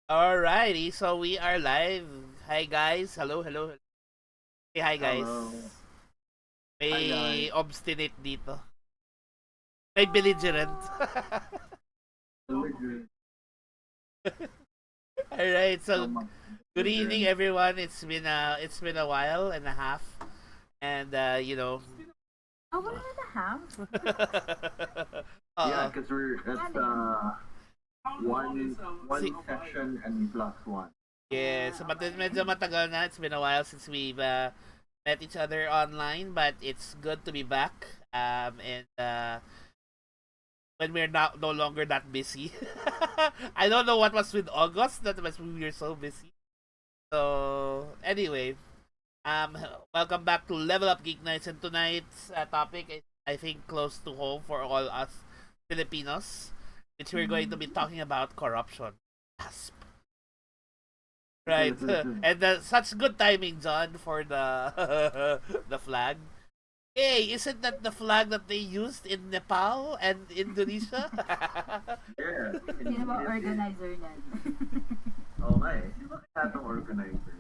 Alrighty, so we are live. Hi guys, hello. Hey, hi guys. Hello. Hi May guys. obstinate dito. May belligerent. Delivery. Alright, So so much good evening delivery. everyone. It's been a while and a half, and A 1.5? Yeah, uh, because we're it's one si- session and plus one. yeah, so medyo matagal na. It's been a while since we've met each other online, but it's good to be back. And when we're not no longer that busy. I don't know what was with August. That was we were so busy. So anyway, um, welcome back to Level Up Geek Nights, and tonight's topic is I think close to home for all us Filipinos, which we're going to be talking about corruption. Gasp. Right, and such good timing, John, for the the flag. Hey, isn't that the flag that they used in Nepal and Indonesia? Yeah. Sino ba organizer niyan? Okay. Atong organizer.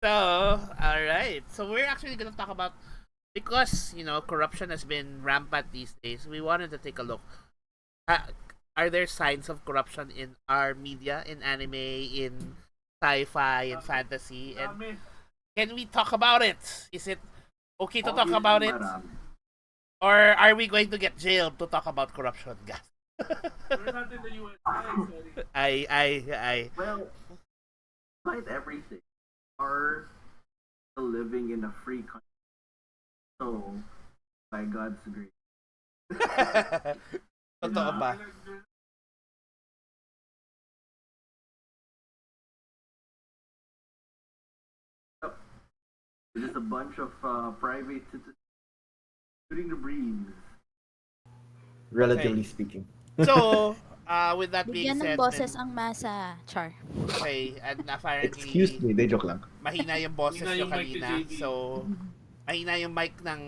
So, alright. So, we're actually going to talk about, because, corruption has been rampant these days, we wanted to take a look. Are there signs of corruption in our media, in anime, in sci-fi, in fantasy? And can we talk about it? Is it okay to talk Obviously, about it? marami. Or are we going to get jailed to talk about corruption, guys? We're not in the US. Sorry. I. Well, despite everything, are still living in a free country. So, by God's grace. Totoo ba? Just a bunch of private citizens shooting the breeze. Relatively Okay. speaking. So, with that being Bigyan ng said, boses ang masa, Char. okay, and Excuse apparently, me, de joke lang. mahina yung boses Mahina nyo yung mic ni kanina. JB. So, mahina yung mic ng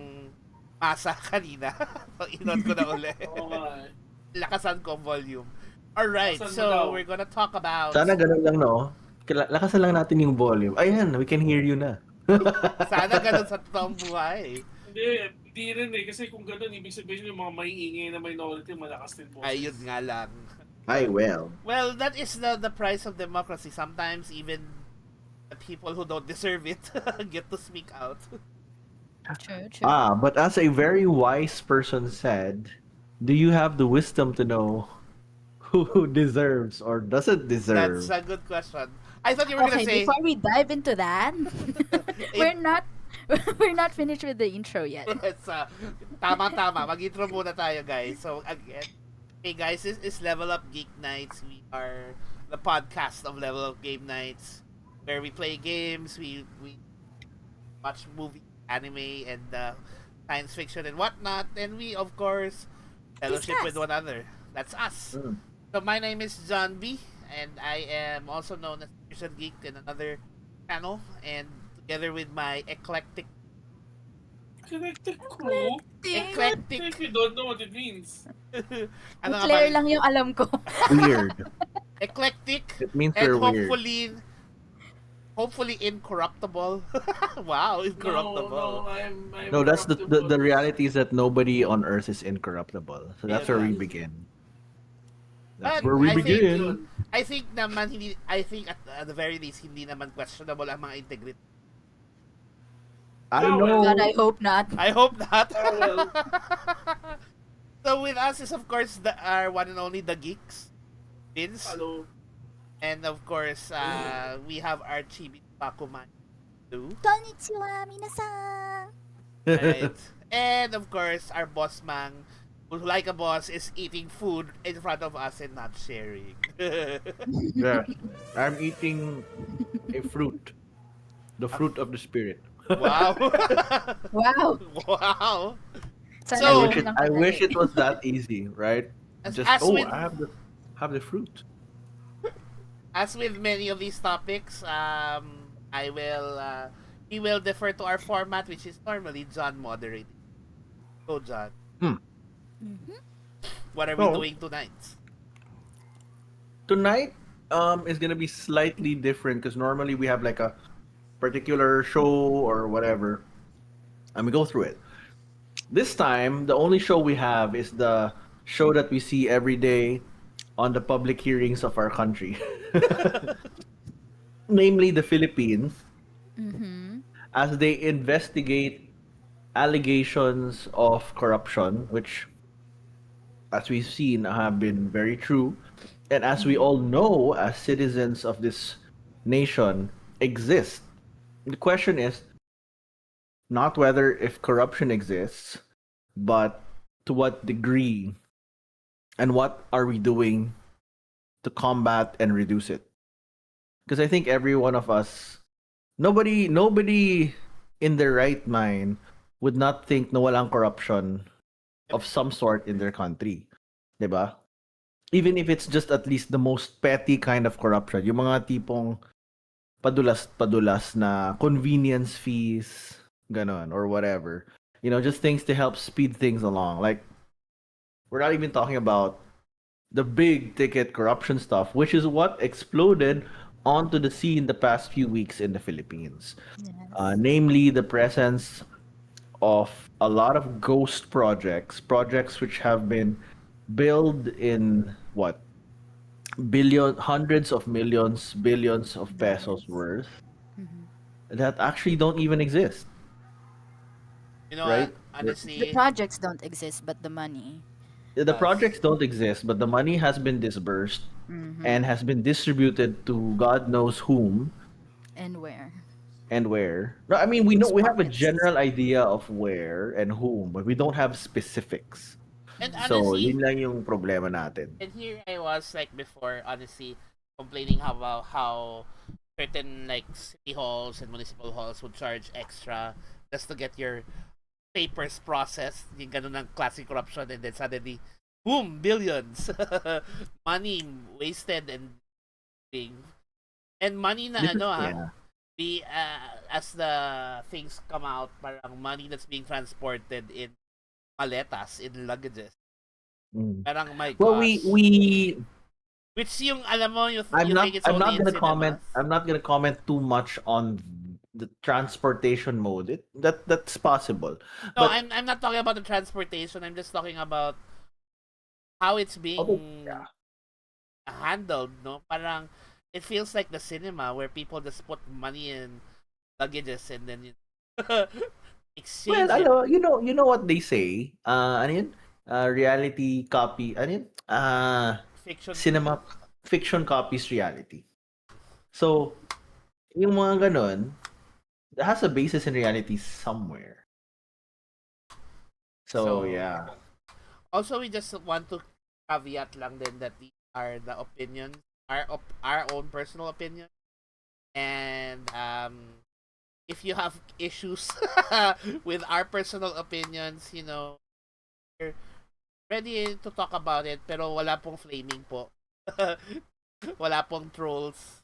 masa kanina. So, inod ko na uli. Oo nga. Lakasan ko ang volume. Alright, Lakasan mo so daw. we're gonna talk about... Sana ganun lang, no? Lakasan lang natin yung volume. Ayan, we can hear you na. Sana ganun sa totoong buhay. Hindi rin eh. Kasi kung gano'n, ibig sabihin yung mga maiingay na minority, malakas din boses. Ayun nga lang. Ay, well. Well, that is the price of democracy. Sometimes even the people who don't deserve it get to speak out. True. But as a very wise person said, do you have the wisdom to know who deserves or doesn't deserve? That's a good question. I thought you were Okay, gonna say before we dive into that, we're not finished with the intro yet. it's tama. Mag-intro muna tayo, guys. So again, hey guys, this is Level Up Geek Nights. We are the podcast of Level Up Game Nights, where we play games, we watch movie, anime, and science fiction and whatnot, and we of course fellowship with Discuss. one another. That's us. Mm. So my name is John B, and I am also known as Fusion Geek in another channel, and together with my eclectic Connected crew? eclectic If you don't know what it means. ano nga Claire ba? lang yung alam ko. Weird. Eclectic It means and we're weird. hopefully incorruptible. Wow, incorruptible. I'm No, that's the corruptible. reality is that nobody on Earth is incorruptible. So that's where we begin. That's But where we I think- begin. I think naman I think at the very least hindi naman questionable ang mga integrity. I Oh, know. God, I hope not. I hope not. Oh, well. So with us is of course our one and only the geeks, Vince, Hello. and of course we have our chibi Bakuman, Lou. Konnichiwa, minasan. Right. And of course, our boss man, who like a boss, is eating food in front of us and not sharing. Yeah. I'm eating a fruit. The fruit of the spirit. Wow. Wow. Wow. Sana So- yun lang I pala wish eh. it was that easy, right? As- Just as with- I have the fruit. As with many of these topics, I will he will defer to our format, which is normally John moderating. So John, Mhm. what are we So- doing tonight? Tonight is gonna be slightly different because normally we have like a particular show or whatever, and we go through it. This time, the only show we have is the show that we see every day on the public hearings of our country, namely the Philippines, Mm-hmm. as they investigate allegations of corruption, which, as we've seen, have been very true. And as we all know, as citizens of this nation, exist. The question is not whether if corruption exists, but to what degree and what are we doing to combat and reduce it. Because I think every one of us, nobody in their right mind would not think na walang corruption of some sort in their country. 'Di ba? Even if it's just at least the most petty kind of corruption. Yung mga tipong padulas-padulas na convenience fees, ganon, or whatever. Just things to help speed things along. Like, we're not even talking about the big ticket corruption stuff, which is what exploded onto the scene the past few weeks in the Philippines. Yes. Namely, the presence of a lot of ghost projects which have been billed in what, hundreds of millions, billions of pesos worth, that actually don't even exist, You know right? what? The Honestly, projects don't exist, but the money. The does. projects don't exist, but the money has been disbursed Mm-hmm. and has been distributed to God knows whom And where? and where. No, I mean, Whose we have a pockets? general idea of where and whom, but we don't have specifics. And So, honestly, yun lang yung problema natin. and here I was like before, honestly, complaining about how certain like city halls and municipal halls would charge extra just to get your papers processed. Yung ganun ng classic corruption, and then suddenly, boom, billions, money wasted and thing, and money na This is, ano yeah. as the things come out, parang money that's being transported in maletas, in luggages. Mm. Parang my Well, gosh. we Which yung alam mo you I'm not think it's I'm only not in gonna comment. cinemas. I'm not gonna comment too much on the transportation mode. That's possible, No, but I'm not talking about the transportation. I'm just talking about how it's although, being yeah. handled, no? Parang it feels like the cinema where people just put money in luggages and then exchange Well, it. you know what they say. Ano yun? Reality copy. Ano yun? Fiction. Cinema fiction copies reality. So, yung mga ganun, it has a basis in reality somewhere. So, So, yeah. Also, we just want to caveat lang din that these are the opinions, our own personal opinion, and if you have issues with our personal opinions, we're ready to talk about it, pero wala pong flaming po. Wala pong trolls.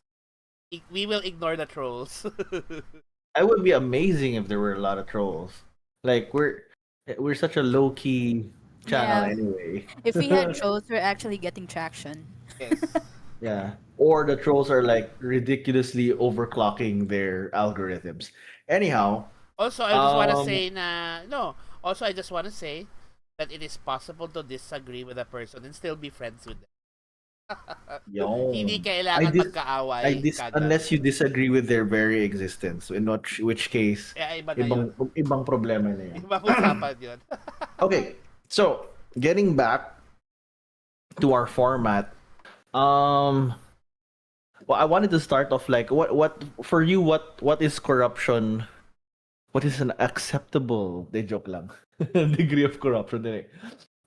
We will ignore the trolls. It would be amazing if there were a lot of trolls. Like, we're such a low-key channel Yeah. anyway. If we had trolls, we're actually getting traction. Yes. Yeah. Or the trolls are like ridiculously overclocking their algorithms. Anyhow, Also, I just want to um, say na no. Also, I just want to say that it is possible to disagree with a person and still be friends with them. Hindi yun. kailangan magkaaway kagad. Unless you disagree with their very existence, in which case, Iba na yun. ibang problema na yan. Ibang usapan yun. Okay, so getting back to our format, well, I wanted to start off like what for you, what is corruption? What is an acceptable, joke lang, degree of corruption?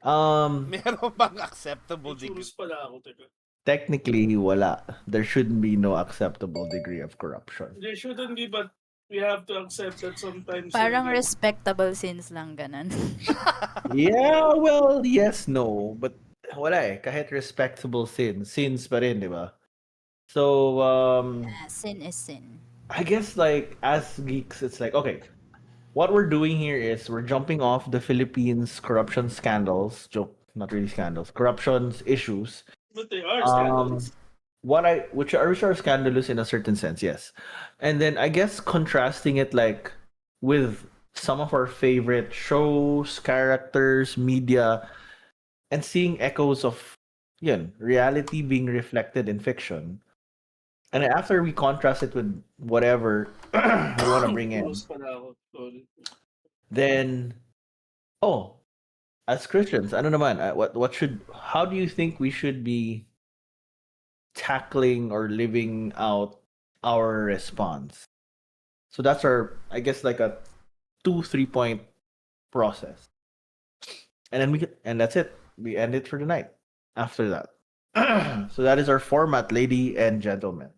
Meron bang acceptable degree? Churus pala ako, teka. Technically, wala. There shouldn't be no acceptable degree of corruption. There shouldn't be, but we have to accept that sometimes. Parang respectable sins lang ganan. Yeah, well, yes, no, but wala eh. Kahit respectable sins pa rin, di ba? So, Sin is sin. I guess like as geeks, it's like, okay, what we're doing here is we're jumping off the Philippines corruption scandals, joke, not really scandals, corruptions issues, But they are um, scandals. which are scandalous in a certain sense, yes. And then I guess contrasting it like with some of our favorite shows, characters, media, and seeing echoes of reality being reflected in fiction. And then after we contrast it with whatever we want to bring in, Close pala ako. Sorry. then oh, as Christians, ano naman, how do you think we should be tackling or living out our response? So that's our, I guess, like a 2 3 point process, and then and that's it. We end it for the night. After that, so that is our format, lady and gentlemen.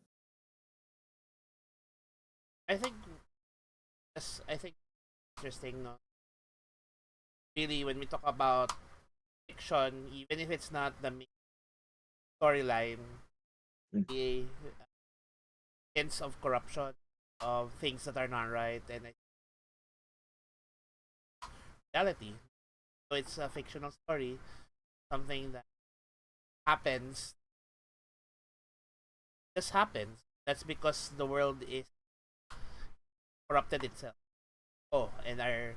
I think yes, I think interesting, no? Really, when we talk about fiction, even if it's not the main storyline, Mm. the hints of corruption, of things that are not right, and reality. So it's a fictional story, something that happens, just happens. That's because the world is corrupted itself. Oh, and our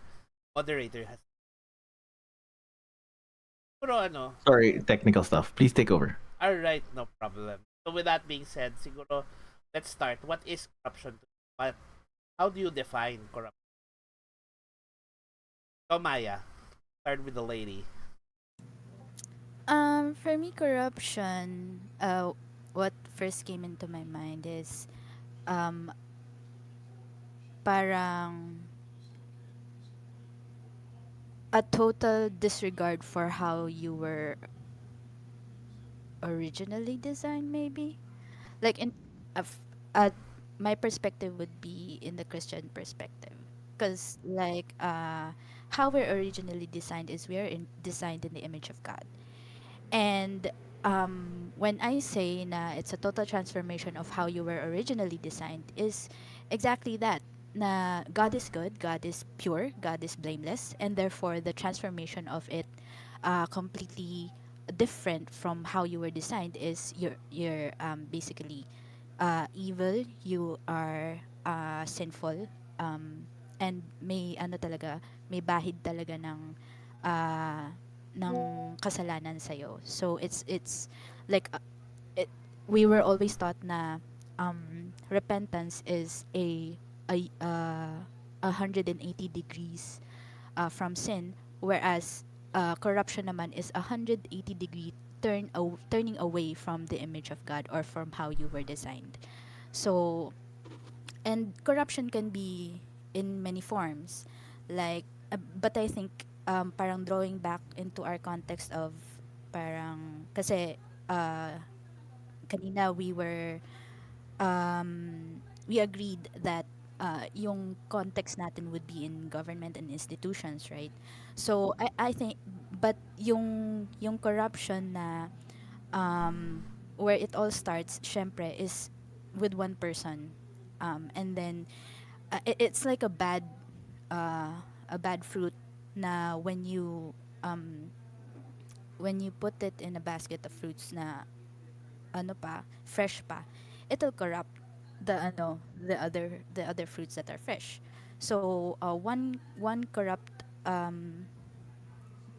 moderator has. Siguro ano, Sorry, technical stuff. Please take over. alright, no problem. So with that being said, siguro, let's start. What is corruption? But how do you define corruption? So Maya, start with the lady. For me, corruption. What first came into my mind is um parang a total disregard for how you were originally designed, maybe. Like in of uh, my perspective would be in the Christian perspective, because how we're originally designed is we are designed in the image of God. And when I say na it's a total transformation of how you were originally designed, is exactly that. Na God is good, God is pure, God is blameless, and therefore the transformation of it completely different from how you were designed is you're basically evil, you are sinful, and may ano talaga, may bahid talaga uh, ng kasalanan sa'yo. So it's like it, we were always taught na repentance is a 180 degrees from sin, whereas corruption naman is 180-degree turning away from the image of God or from how you were designed. So, and corruption can be in many forms, like but I think parang drawing back into our context of parang kasi uh, kanina we agreed that yung context natin would be in government and institutions, right? So I think, but yung corruption na where it all starts, syempre, is with one person, and then it's like uh, a bad fruit na when you put it in a basket of fruits na ano pa, fresh pa, it'll corrupt the other fruits that are fresh. So one corrupt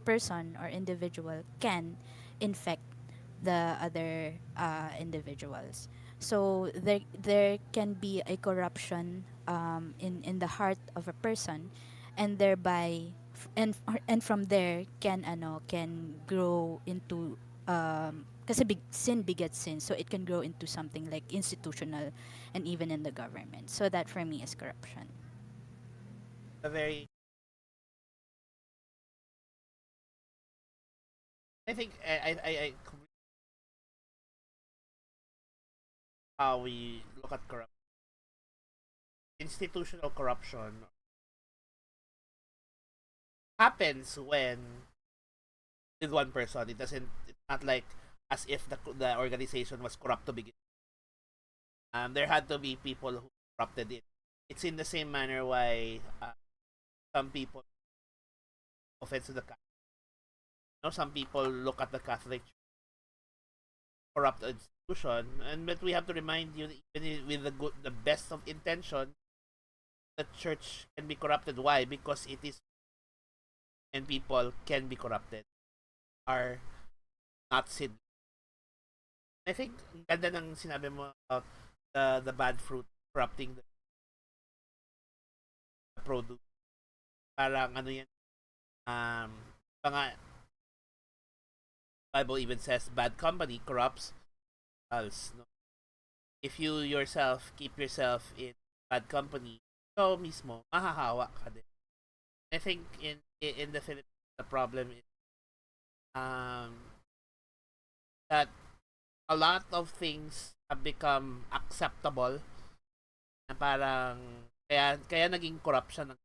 person or individual can infect the other individuals. So there can be a corruption in the heart of a person, and thereby and from there can grow into kasi sin begets sin, so it can grow into something like institutional and even in the government. So that for me is corruption. A very, I think I how we look at corruption, institutional corruption happens when with one person. It doesn't. It's not like as if the organization was corrupt to begin. There had to be people who corrupted it. It's in the same manner why some people offense to the Catholic. You know, some people look at the Catholic Church corrupt institution, and but we have to remind you that even with the best of intention, the church can be corrupted. Why? Because it is, and people can be corrupted, are not sin. I think ang ganda ng sinabi mo about the bad fruit corrupting the produce. Parang ano yan, um, mga Bible even says bad company corrupts us. No? If you yourself keep yourself in bad company, ikaw mismo mahahawa ka din. I think in the Philippines the problem is that a lot of things have become acceptable na parang kaya naging corruption ng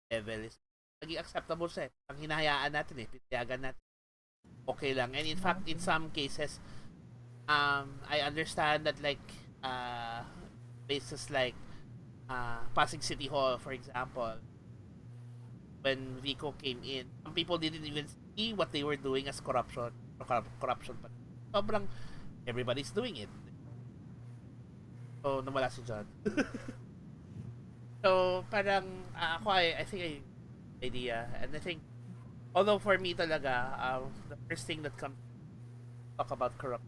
level is naging acceptable siya. Ang hinahayaan natin pinayagan natin. Okay lang. And in fact, in some cases, I understand that like places like Pasig City Hall, for example, when Vico came in, some people didn't even see what they were doing as corruption. Corruption, but sobrang everybody's doing it. So, nawala si John. So, parang ako I think I idea, and I think although for me talaga the first thing that comes talk about corrupt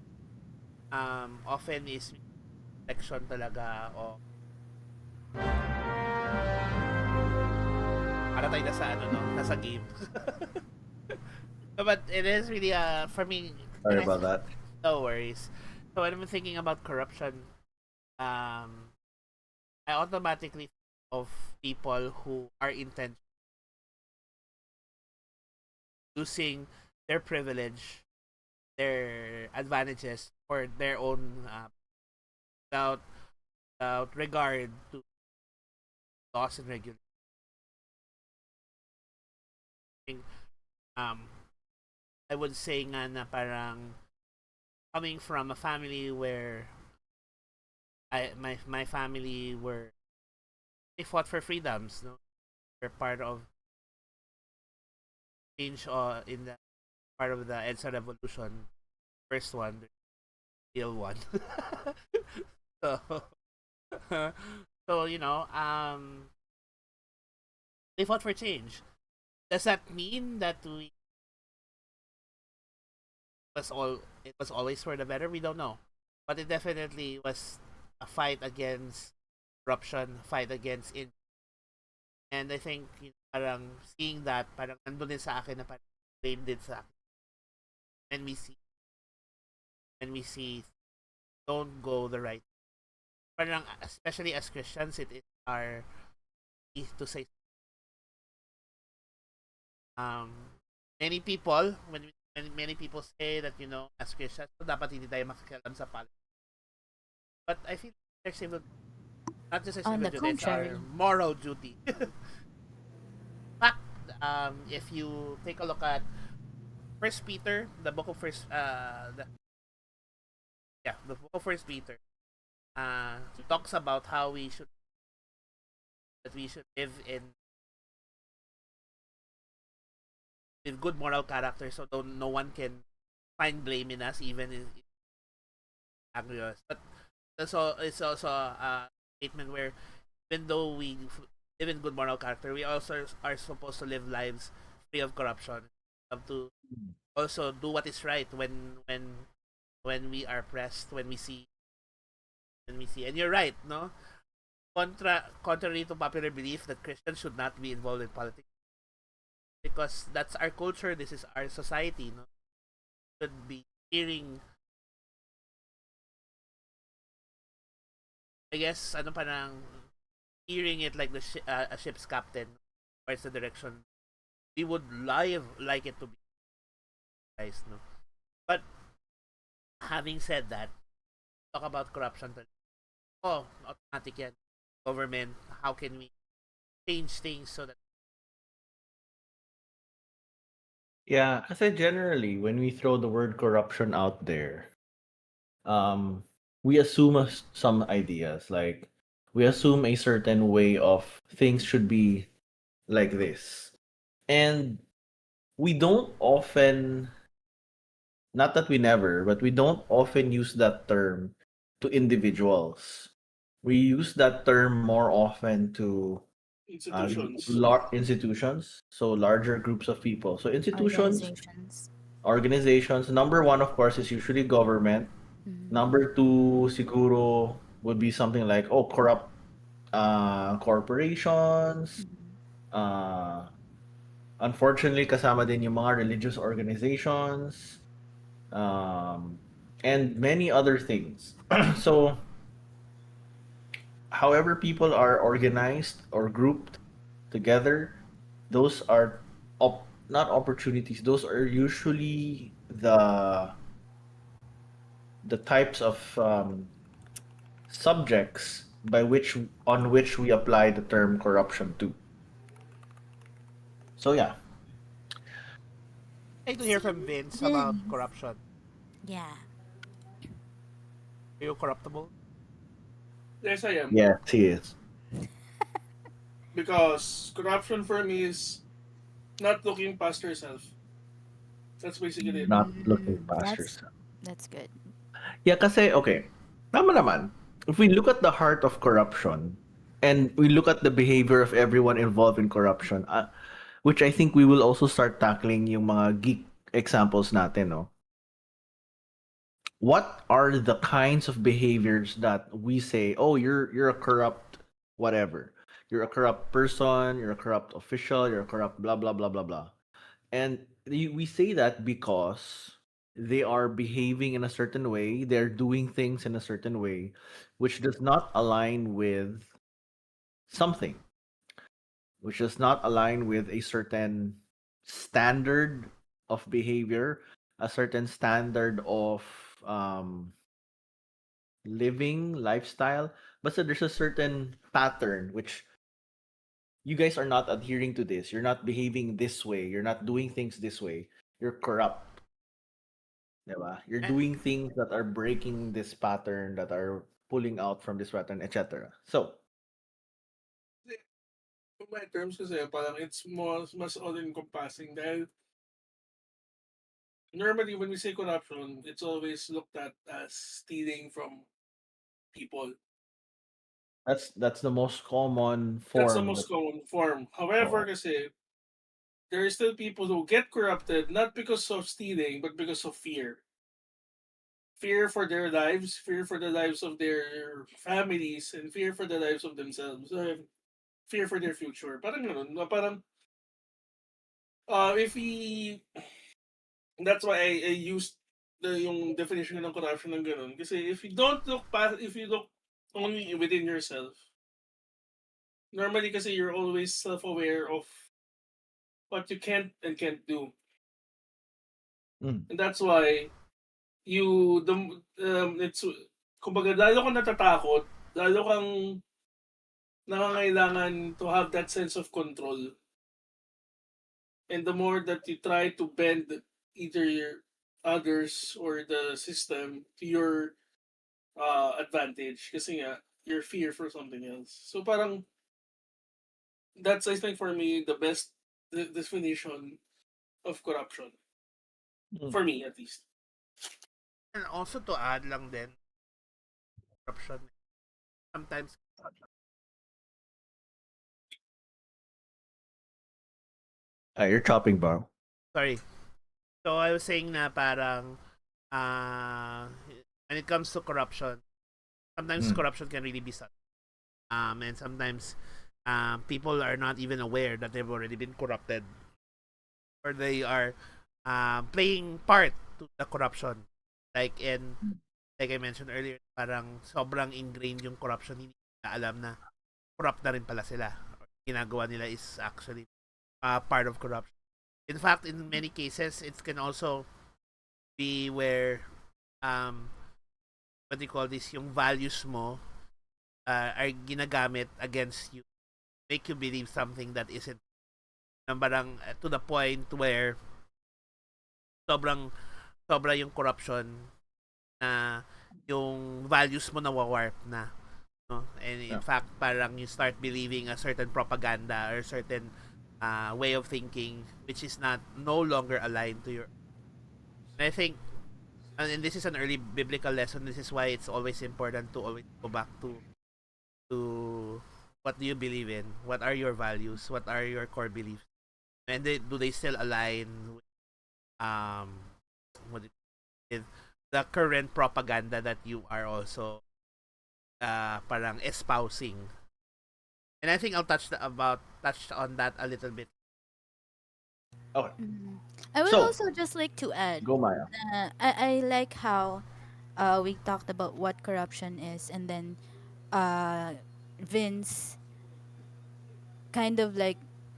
often is reflection talaga o para tayo nasa ano no nasa game. But it is really for me, Sorry about that. no worries. So when I'm thinking about corruption, I automatically think of people who are intent using their privilege, their advantages for their own without regard to laws and regulations. I would say nga na parang coming from a family where my family were they fought for freedoms, no? They're part of change in the part of the EDSA revolution. First one, the real one. so, so you know, they fought for change. Does that mean that it was always for the better? We don't know, but it definitely was a fight against corruption, fight against it, and I think parang seeing that parang nandun din sa akin na parang blame din sa akin when we see don't go the right parang especially as Christians it is our to say many people when many people say that as Christians so dapat hindi tayo makikialam sa politics, but I feel there's civil not just a On civil the duty, it's our contrary. moral duty. Fact, if you take a look at First Peter, the book of the book of First Peter, talks about how we should live in with good moral character, so no one can find blame in us, even in angry us. But it's also a statement where even though we live in good moral character, we also are supposed to live lives free of corruption. We have to also do what is right when we are pressed, when we see. And you're right, no? Contrary to popular belief that Christians should not be involved in politics because that's our culture, this is our society, no? Should be hearing I guess ano parang hearing it like a ship's captain towards the direction we would like it to be guys, no? But having said that, talk about corruption. Automatic yan. Government, how can we change things so that Yeah, kasi generally, when we throw the word corruption out there, we assume some ideas. Like, we assume a certain way of things should be like this. And we don't often not that we never, but we don't often use that term to individuals. We use that term more often to Institutions. institutions, so larger groups of people. So institutions, Organizations. organizations. Number one, of course, is usually government. Mm-hmm. Number two, siguro would be something like corrupt corporations. Uh, Unfortunately, kasama din yung mga religious organizations, um, and many other things. So, however people are organized or grouped together, those are not opportunities. Those are usually the types of subjects on which we apply the term corruption to. So yeah, I'd like to hear from Vince about corruption. Yeah. Are you corruptible? Yes, I am. yes, he is. Because corruption for me is not looking past yourself. That's basically it. Not looking past That's yourself. that's good. Yeah, kasi, okay, tama naman. If we look at the heart of corruption, and we look at the behavior of everyone involved in corruption, which I think we will also start tackling yung mga geek examples natin, no? What are the kinds of behaviors that we say, oh, you're a corrupt whatever. You're a corrupt person, you're a corrupt official, you're a corrupt blah blah blah blah blah. And we say that because they are behaving in a certain way, they're doing things in a certain way, which does not align with something, which does not align with a certain standard of behavior, a certain standard of living lifestyle. But so there's a certain pattern which you guys are not adhering to this. You're not behaving this way. You're not doing things this way. You're corrupt. Diba? You're Eh, doing things that are breaking this pattern, that are pulling out from this pattern, etc. So, In my terms kasi parang it's more mas all-encompassing dahil normally when we say corruption, it's always looked at as stealing from people. that's the most common That's the form. most common form. However, kasi there are still people who get corrupted not because of stealing, but because of fear. Fear for their lives, fear for the lives of their families, and fear for the lives of themselves. Fear for their future. Parang ganun. Parang, if we, that's why I used yung definition ng corruption ng ganun. Kasi if you don't look past, if you look only within yourself, normally kasi you're always self-aware of what you can't and can't do. Mm. And that's why it's, kumbaga, lalo kang natatakot, lalo kang nangangailangan to have that sense of control. And the more that you try to bend either your others or the system to your advantage, kasi nga, your fear for something else. So parang, that's, I think, for me, the best definition of corruption. For me, at least. And also to add lang din, corruption. Sometimes, You're chopping, bro. sorry. So I was saying na parang, when it comes to corruption, sometimes corruption can really be subtle. And sometimes people are not even aware that they've already been corrupted, or they are playing part to the corruption. Like I mentioned earlier, parang sobrang ingrained yung corruption, hindi nila alam na corrupt na rin pala sila. Or ginagawa nila is actually part of corruption. In fact, in many cases, it can also be where what do you call this, yung values mo are ginagamit against you, make you believe something that isn't. Parang to the point where sobra yung corruption na yung values mo nawawarp na, no? And in fact, parang you start believing a certain propaganda or certain way of thinking which is no longer aligned to your. And I think and this is an early biblical lesson. This is why it's always important to always go back to what do you believe in? What are your values? What are your core beliefs? And do they still align with, what with the current propaganda that you are also parang espousing? And I think I'll touch on that a little bit. Okay. Mhm. I would So, also just like to add, go Maya. I like how we talked about what corruption is, and then Vince kind of like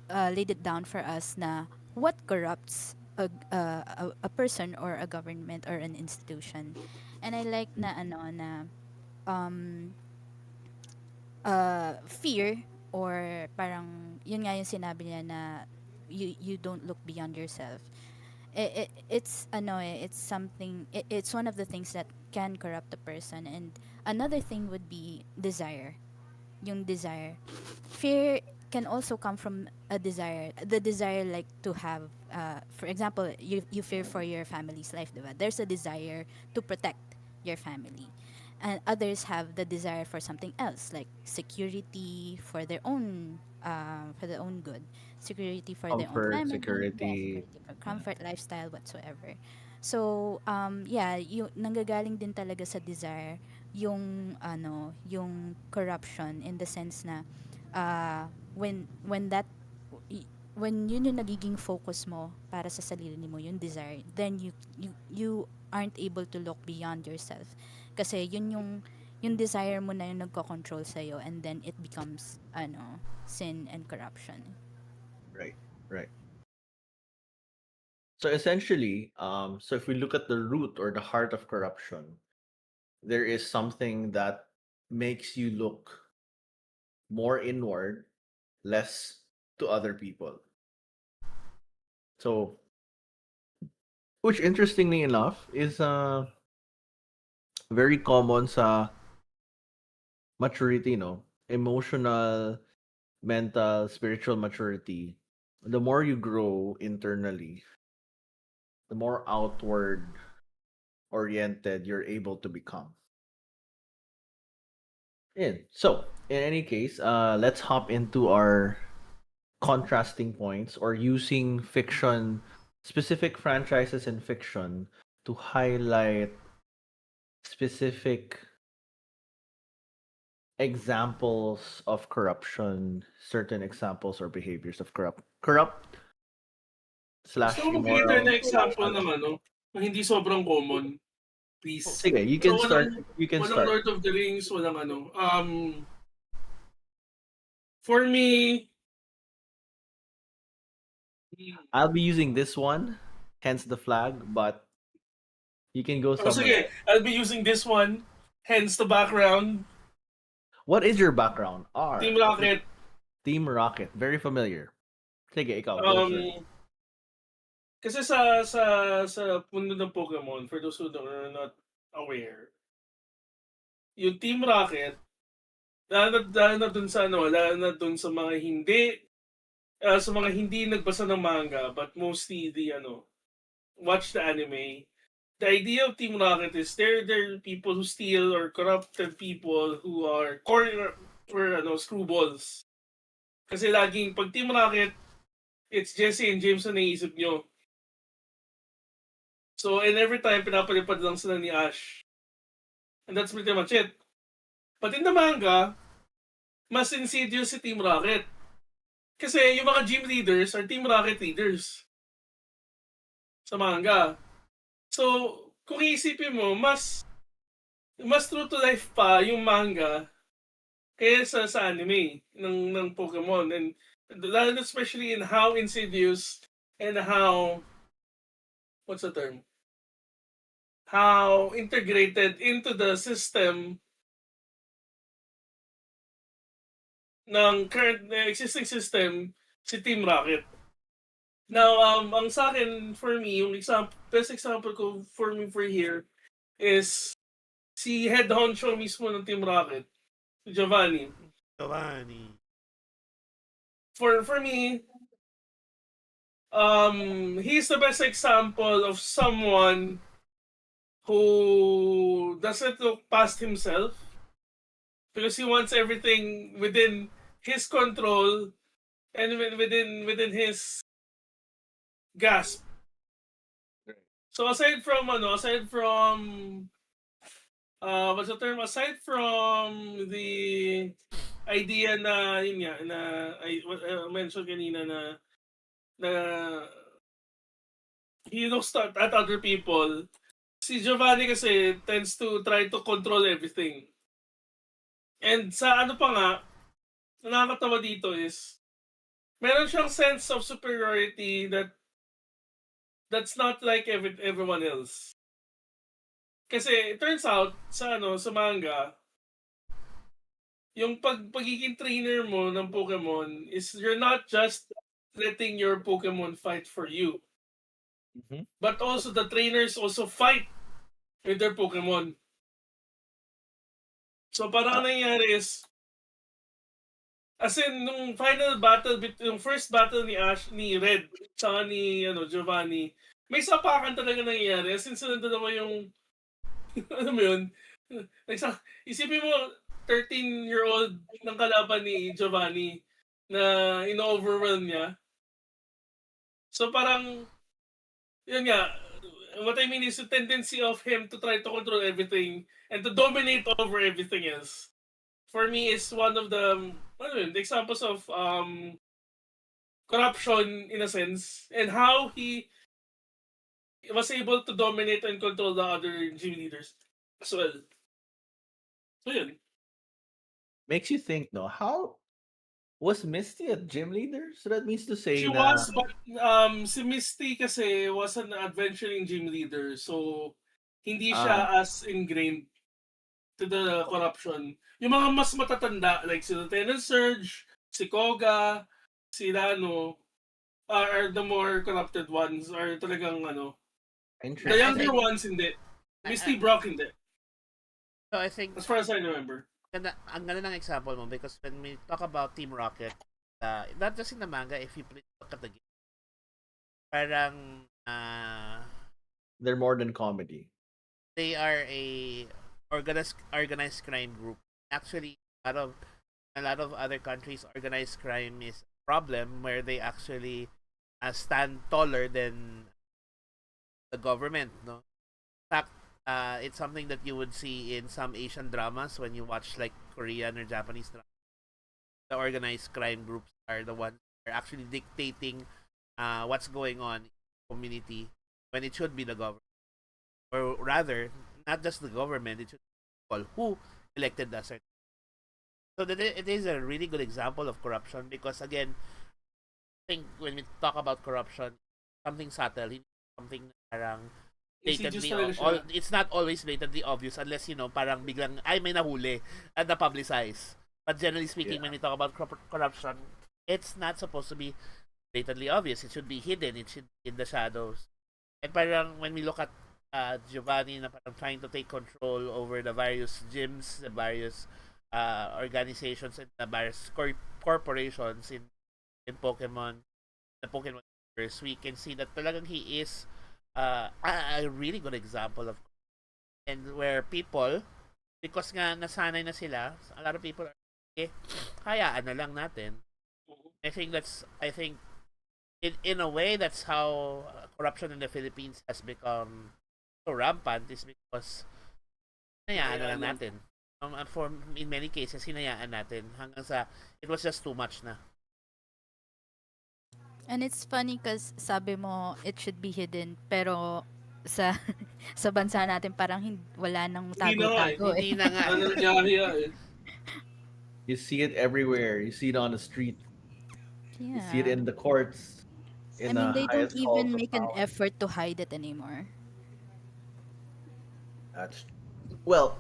laid it down for us na what corrupts a person or a government or an institution. And I like na ano na um, fear, or parang yun nga yung sinabi niya na you don't look beyond yourself. It's ano it's something, it's one of the things that can corrupt a person. And another thing would be desire, yung desire. Fear can also come from a desire, the desire like to have, for example, you fear for your family's life, diba? There's a desire to protect your family. And others have the desire for something else, like security for their own good, security for their own Comfort, family, yeah, security. security for Yeah. comfort, lifestyle, whatsoever. So yeah, yung nanggagaling din talaga sa desire yung corruption, in the sense na when that y- when yun yung nagiging focus mo para sa sarili mo, yung desire, then you aren't able to look beyond yourself, kasi yun yung desire mo na yung nagko-control sa'yo, and then it becomes sin and corruption. Right. Right. So essentially, so if we look at the root or the heart of corruption, there is something that makes you look more inward, less to other people. So, which interestingly enough is very common sa maturity, no? Emotional, mental, spiritual maturity. The more you grow internally, the more outward oriented you're able to become. And so, in any case, let's hop into our contrasting points, or using fiction, specific franchises in fiction, to highlight specific examples of corruption, certain examples or behaviors of corrupt Gusto slash ko mag-glitter immoral. na example ng ano, na hindi sobrang common, please. Sige, you So, can start. You can walang start. Lord of the Rings, walang ano. For me, I'll be using this one, hence the flag, but you can go oh, somewhere sige, else. I'll be using this one, hence the background, What is your background? Team R. Rocket. Team Rocket. Very familiar. Sige, ikaw, go Um, first. Kasi sa mundo ng Pokemon, for those who are not aware, yung Team Rocket, lalo na dun sa ano, lalo na dun sa mga sa mga hindi nagbasa ng manga, but mostly watch the anime. The idea of Team Rocket is they're people who steal or corrupted people who are core or screwballs. Kasi laging pag Team Rocket, it's Jesse and James na naisip nyo. So, and every time, pinapalipad lang sila ni Ash. And that's pretty much it. But in the manga, mas insidious si Team Rocket. Kasi yung mga gym leaders are Team Rocket leaders. Sa manga. So, kung iisipin mo, mas true to life pa yung manga kaysa sa anime ng Pokemon. And lalo na especially in how insidious and how, what's the term? How integrated into the system ng current existing system si Team Rocket. Now, ang sa akin, for me, yung best example ko for here is si head honcho mismo ng Team Rocket, si Giovanni. Giovanni. For me, he's the best example of someone who doesn't look past himself because he wants everything within his control and within his grasp. So aside from what's the term? Aside from the idea na yun nga na I mentioned kanina na he looks at other people. Si Giovanni kasi tends to try to control everything. And sa ano pa nga, nakakatawa dito is meron siyang sense of superiority that's not like everyone else. Kasi it turns out sa manga, yung pagiging trainer mo ng Pokemon is you're not just letting your Pokemon fight for you, Mhm. but also the trainers also fight with their Pokemon. So parang Ah, ang nangyayari is, as in, nung final battle, yung first battle ni Red, tsaka ni Giovanni, may sapakan talaga nangyayari. As in, sila dalawa yung, ano mo yun, isipin mo, 13-year-old ng kalaban ni Giovanni na ino-overwhelm niya. So parang, yun nga, what I mean is the tendency of him to try to control everything and to dominate over everything else. For me, is one of the the examples of corruption in a sense, and how he was able to dominate and control the other gym leaders as well. So yun. makes you think, no? How was Misty a gym leader? So that means to say She na was, but si Misty kasi was an adventuring gym leader, so hindi ah, siya as ingrained to the corruption. Yung mga mas matatanda, like si Lieutenant Surge, si Koga, si Lano, are the more corrupted ones, are talagang the I younger interesting. think ones hindi. I, Misty Brock hindi. so I think As far as I remember. ang ganda ng example mo because when we talk about Team Rocket, not just in the manga, if you look at the game, parang They're more than comedy. they are a organized crime group. Actually, a lot of other countries, organized crime is a problem where they actually stand taller than the government. No, in fact, it's something that you would see in some Asian dramas when you watch like Korean or Japanese dramas. The organized crime groups are the ones that are actually dictating what's going on in the community when it should be the government. Or rather, not just the government, it should be people who elected us. So that it is a really good example of corruption because again, I think when we talk about corruption, something subtle, something na parang Insidious blatantly talaga siya. all it's not always blatantly obvious unless parang biglang ay may nahuli at na-publicize. But generally speaking, when Yeah. we talk about corruption, it's not supposed to be blatantly obvious. It should be hidden. It should be in the shadows. And parang when we look at Giovanni na parang trying to take control over the various gyms, the various organizations and the various corporations in the Pokemon universe, we can see that talagang he is a really good example of and where people because nga nasanay na sila, a lot of people are hayaan na lang natin. I think in a way that's how corruption in the Philippines has become so rampant is because hinayaan na lang Hayaan lang. natin. For in many cases hinayaan natin hanggang sa it was just too much na. And it's funny because sabi mo it should be hidden pero sa sa bansa natin parang wala nang Hindi na nga eh. tago-tago eh. Hindi na nga. Nanangyari eh. You see it everywhere. You see it on the street. You see it Yeah. in the courts, I in the mean, they don't highest halls even of make an power. effort to hide it anymore. That's well,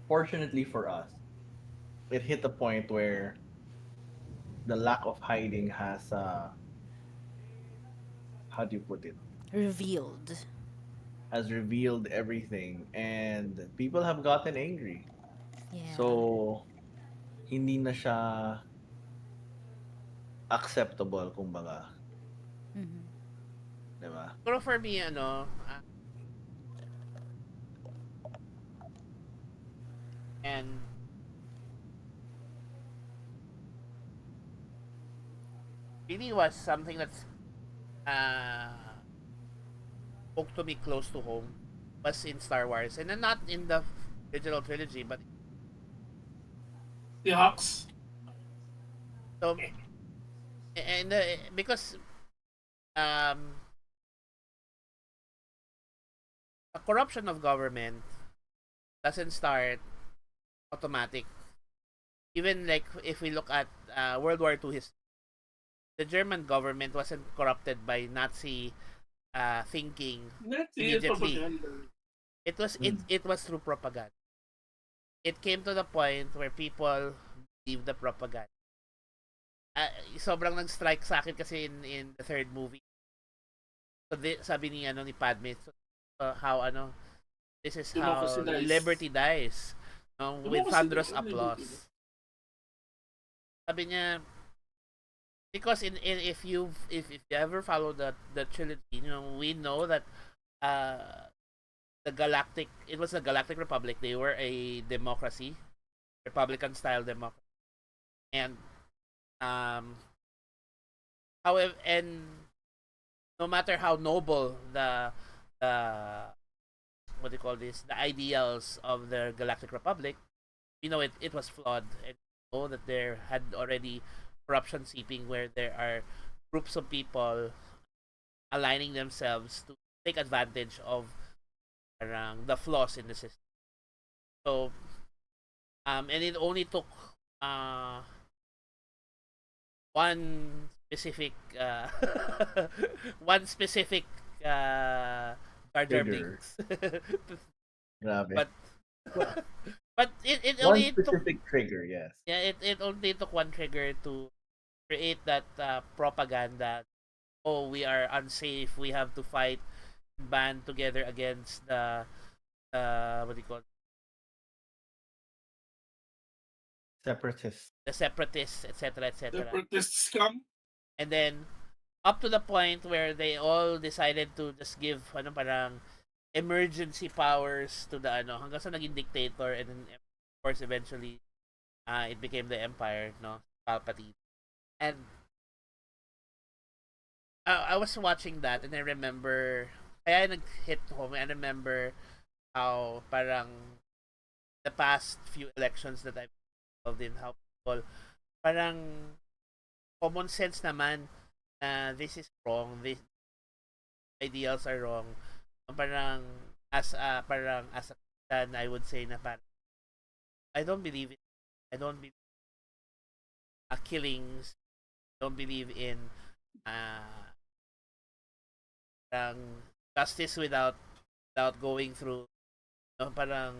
fortunately for us, it hit a point where the lack of hiding has how do you put it? Revealed. Has revealed everything and people have gotten angry. Yeah. So hindi na siya acceptable kumbaga, Mhm. 'di ba? Pero for me and really was something that's uh, spoke to me close to home was in Star Wars, and then not in the original trilogy, but The Hawks. so and because um, a corruption of government doesn't start automatic. Even like if we look at World War II history, the German government wasn't corrupted by Nazi thinking That's it, immediately. propaganda. It was through propaganda. It came to the point where people believe the propaganda. Sobrang nag-strike sa akin kasi in the third movie. So sabi ni Padme, so, how this is Democracy how dies. liberty dies. With Democracy thunderous liberty. applause. Sabi niya, because if you ever follow the trilogy, we know that uh the galactic it was the Galactic Republic. They were a democracy, republican style democracy, and um however, and no matter how noble the what do you call this, the ideals of the Galactic Republic, we know it was flawed, and we know that there had already corruption seeping where there are groups of people aligning themselves to take advantage of the flaws in the system. So and it only took uh one specific one specific uh Jar Jar Trigger. Binks. Grabe. but but it One only took, specific trigger, yes. yeah, it only took one trigger to create that propaganda. Oh, we are unsafe, we have to fight, band together against what do you call it? Separatist. The separatists, etc., The etc. protest scum. And then up to the point where they all decided to just give parang emergency powers to the hanggang sa naging dictator, and then of course eventually it became the empire, Palpatine. And I was watching that, and I remember kaya nag-hit home. I remember how parang the past few elections that I've been involved in, how people parang common sense naman na this is wrong, these ideals are wrong. Parang as a Christian, I would say na parang I don't believe in I don't believe killings, don't believe in uh parang justice without going through parang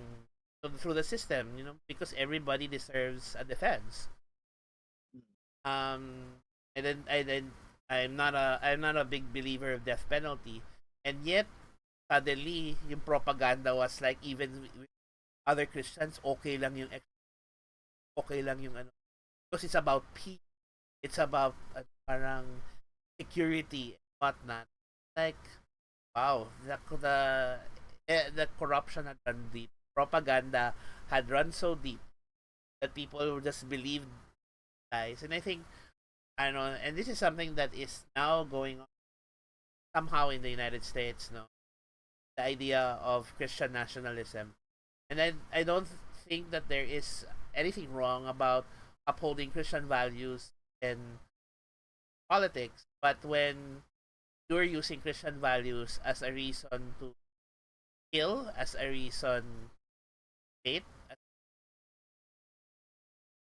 through the system, because everybody deserves a defense. Um and then I'm not a big believer of death penalty. And yet suddenly yung propaganda was like, even with other Christians, okay lang yung because it's about peace, it's about parang security and whatnot. Like, wow, the corruption had run deep, propaganda had run so deep that people just believed lies. And I think, I don't know, and this is something that is now going on somehow in the United States, no, the idea of Christian nationalism. And I don't think that there is anything wrong about upholding Christian values in politics, but when you're using Christian values as a reason to kill, as a reason to hate,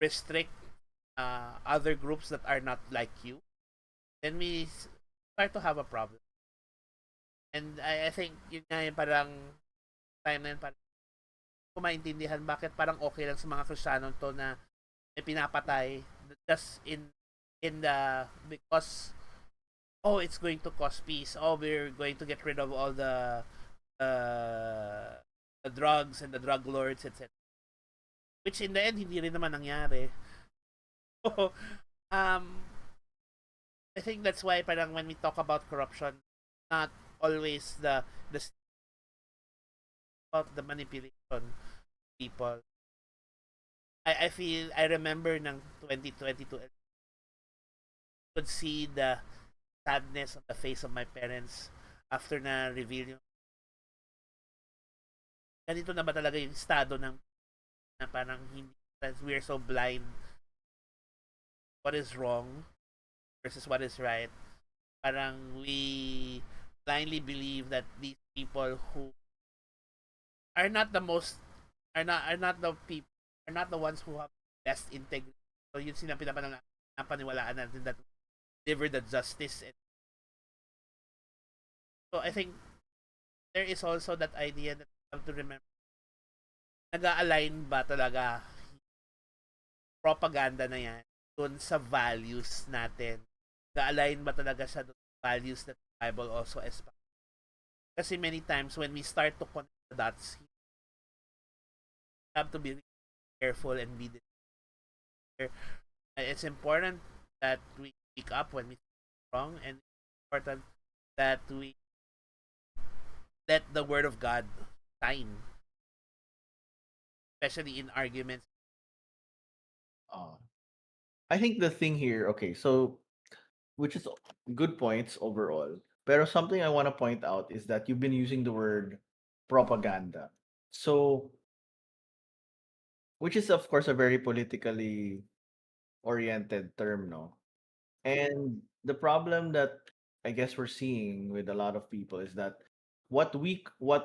restrict other groups that are not like you, then we start to have a problem. And I think yun nga yung parang time na yun, parang ko maintindihan bakit parang okay lang sa mga Kristiyano to na may pinapatay just in the because it's going to cause peace. We're going to get rid of all the drugs and the drug lords, etc. Which in the end hindi rin naman nangyari. So, I think that's why parang when we talk about corruption, not always the about the manipulation of people. I remember ng 2022, I could see the sadness on the face of my parents after na reveal yung ganito na ba talaga yung estado ng na parang hindi we're so blind what is wrong versus what is right. Parang we blindly believe that these people who are not the most are not the people are not the ones who have best integrity. So yun sila pinapaniwalaan natin that deliver the justice. And so I think there is also that idea that you have to remember nag-align ba talaga propaganda na yan dun sa values natin. Nag-align ba talaga siya dun sa values that the Bible also espouse. Kasi many times when we start to connect the dots, we have to be careful and be there. It's important that we speak up when we wrong, and it's important that we let the word of God shine, especially in arguments. Uh, I think the thing here, okay, so which is good points overall. Pero something I want to point out is that you've been using the word propaganda. So, which is of course a very politically oriented term, no? And the problem that I guess we're seeing with a lot of people is that what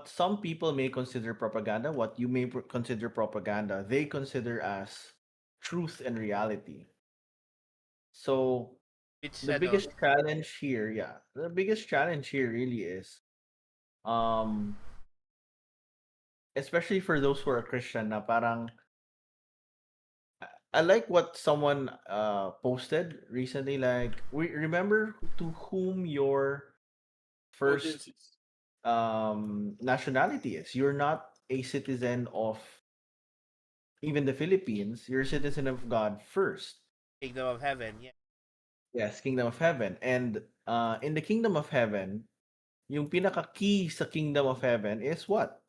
some people may consider propaganda, what you may consider propaganda, they consider as truth and reality. So Which the ano, biggest challenge here, yeah, the biggest challenge here really is um especially for those who are Christian na parang I like what someone posted recently, like we remember to whom your first audiences. nationality is. You're not a citizen of even the Philippines, you're a citizen of God first. Kingdom of Heaven, yeah. Yes, kingdom of heaven. And in the kingdom of heaven, yung pinaka key sa kingdom of heaven is what?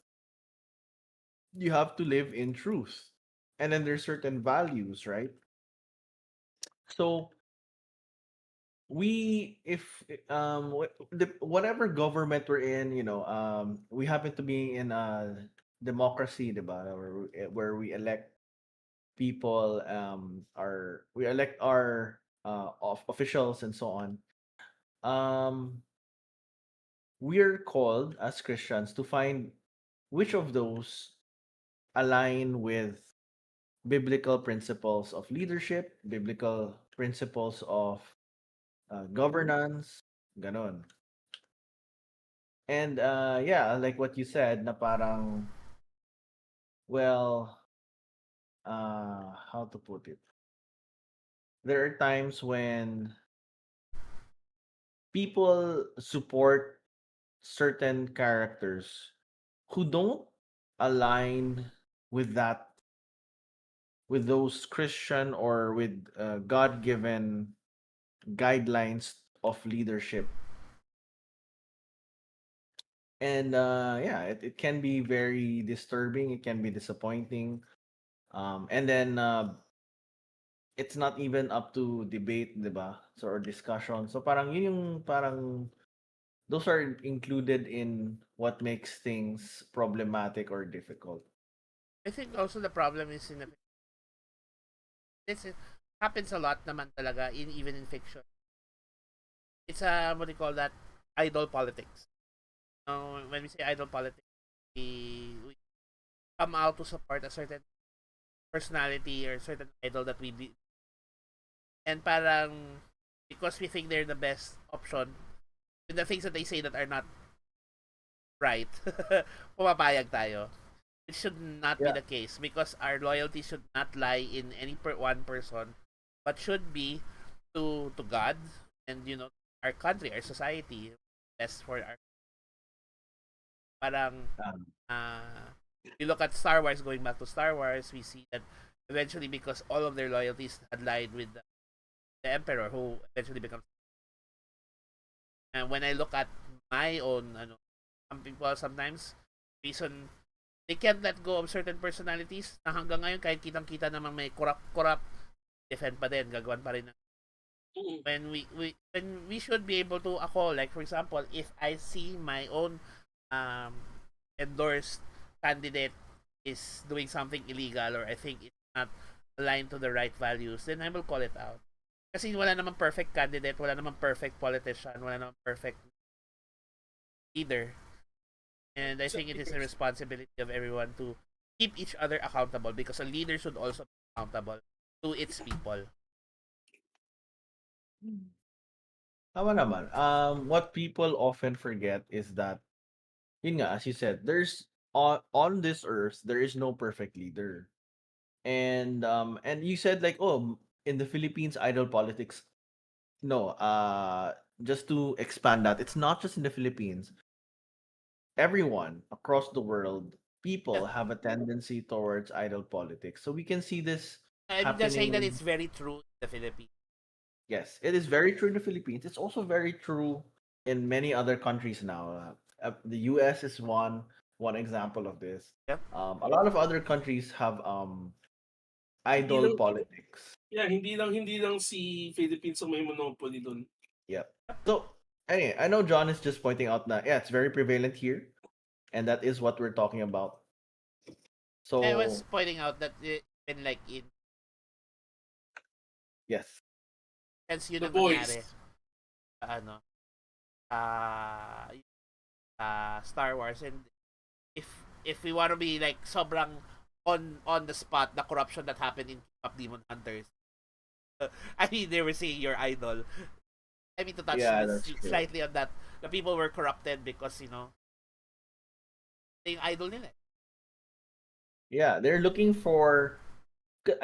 You have to live in truth. And then there's certain values, right? So we if whatever government we're in, we happen to be in a democracy, diba? Where we elect people, we elect our officials and so on. um we're called as Christians to find which of those align with biblical principles of leadership, biblical principles of governance, ganon. And yeah, like what you said, na parang, well, how to put it? There are times when people support certain characters who don't align with that, with those Christian or with God-given guidelines of leadership. And yeah, it can be very disturbing, it can be disappointing. And then it's not even up to debate, 'di ba? So, or discussion. So parang yun yung parang those are included in what makes things problematic or difficult. I think also the problem is in the this happens a lot naman talaga in even in fiction. It's what do you call that? Idol politics. When we say idol politics, we come out to support a certain personality or certain idol that we be, and parang because we think they're the best option, the things that they say that are not right, pumapayag tayo. It should not be Yeah. the case because our loyalty should not lie in any one person, but should be to God and our country, our society, best for our parang Um, we look at Star Wars. Going back to Star Wars, we see that eventually because all of their loyalties had lied with the Emperor, who eventually becomes. And when I look at my own, some people sometimes reason they can't let go of certain personalities na hanggang ngayon kahit kitang-kita namang may corrupt, defend pa din, gagawan pa rin. Mm. When we should be able to, ako, like for example, if I see my own endorsed candidate is doing something illegal or I think it's not aligned to the right values, then I will call it out. Kasi wala namang perfect candidate, wala namang perfect politician, wala namang perfect leader. And I think it is a responsibility of everyone to keep each other accountable because a leader should also be accountable to its people. Tama naman. What people often forget is that, yun nga, as you said, there's on this earth there is no perfect leader, and you said like, oh, in the Philippines, idol politics. No, just to expand that, it's not just in the Philippines. Everyone across the world, Yeah. people have a tendency towards idol politics. So we can see this I'm just saying that happening. it's very true in the Philippines. Yes, it is very true in the Philippines. It's also very true in many other countries now. The U.S. is one example of this. Yeah. A lot of other countries have Hindi idol lang, politics. yeah, hindi lang si Philippines ang may monopoly doon. Yep. So anyway, I know John is just pointing out that, yeah, it's very prevalent here, and that is what we're talking about. I was So pointing out that even like in yes, since yun The ang Boys. nangyari ano uh, Star Wars, and if we want to be like sobrang on the spot the corruption that happened in K-pop Demon Hunters. I mean, they were saying your idol. I mean, to touch yeah, that's true. slightly on that, the people were corrupted because yung idol nila. Yeah, they're looking for.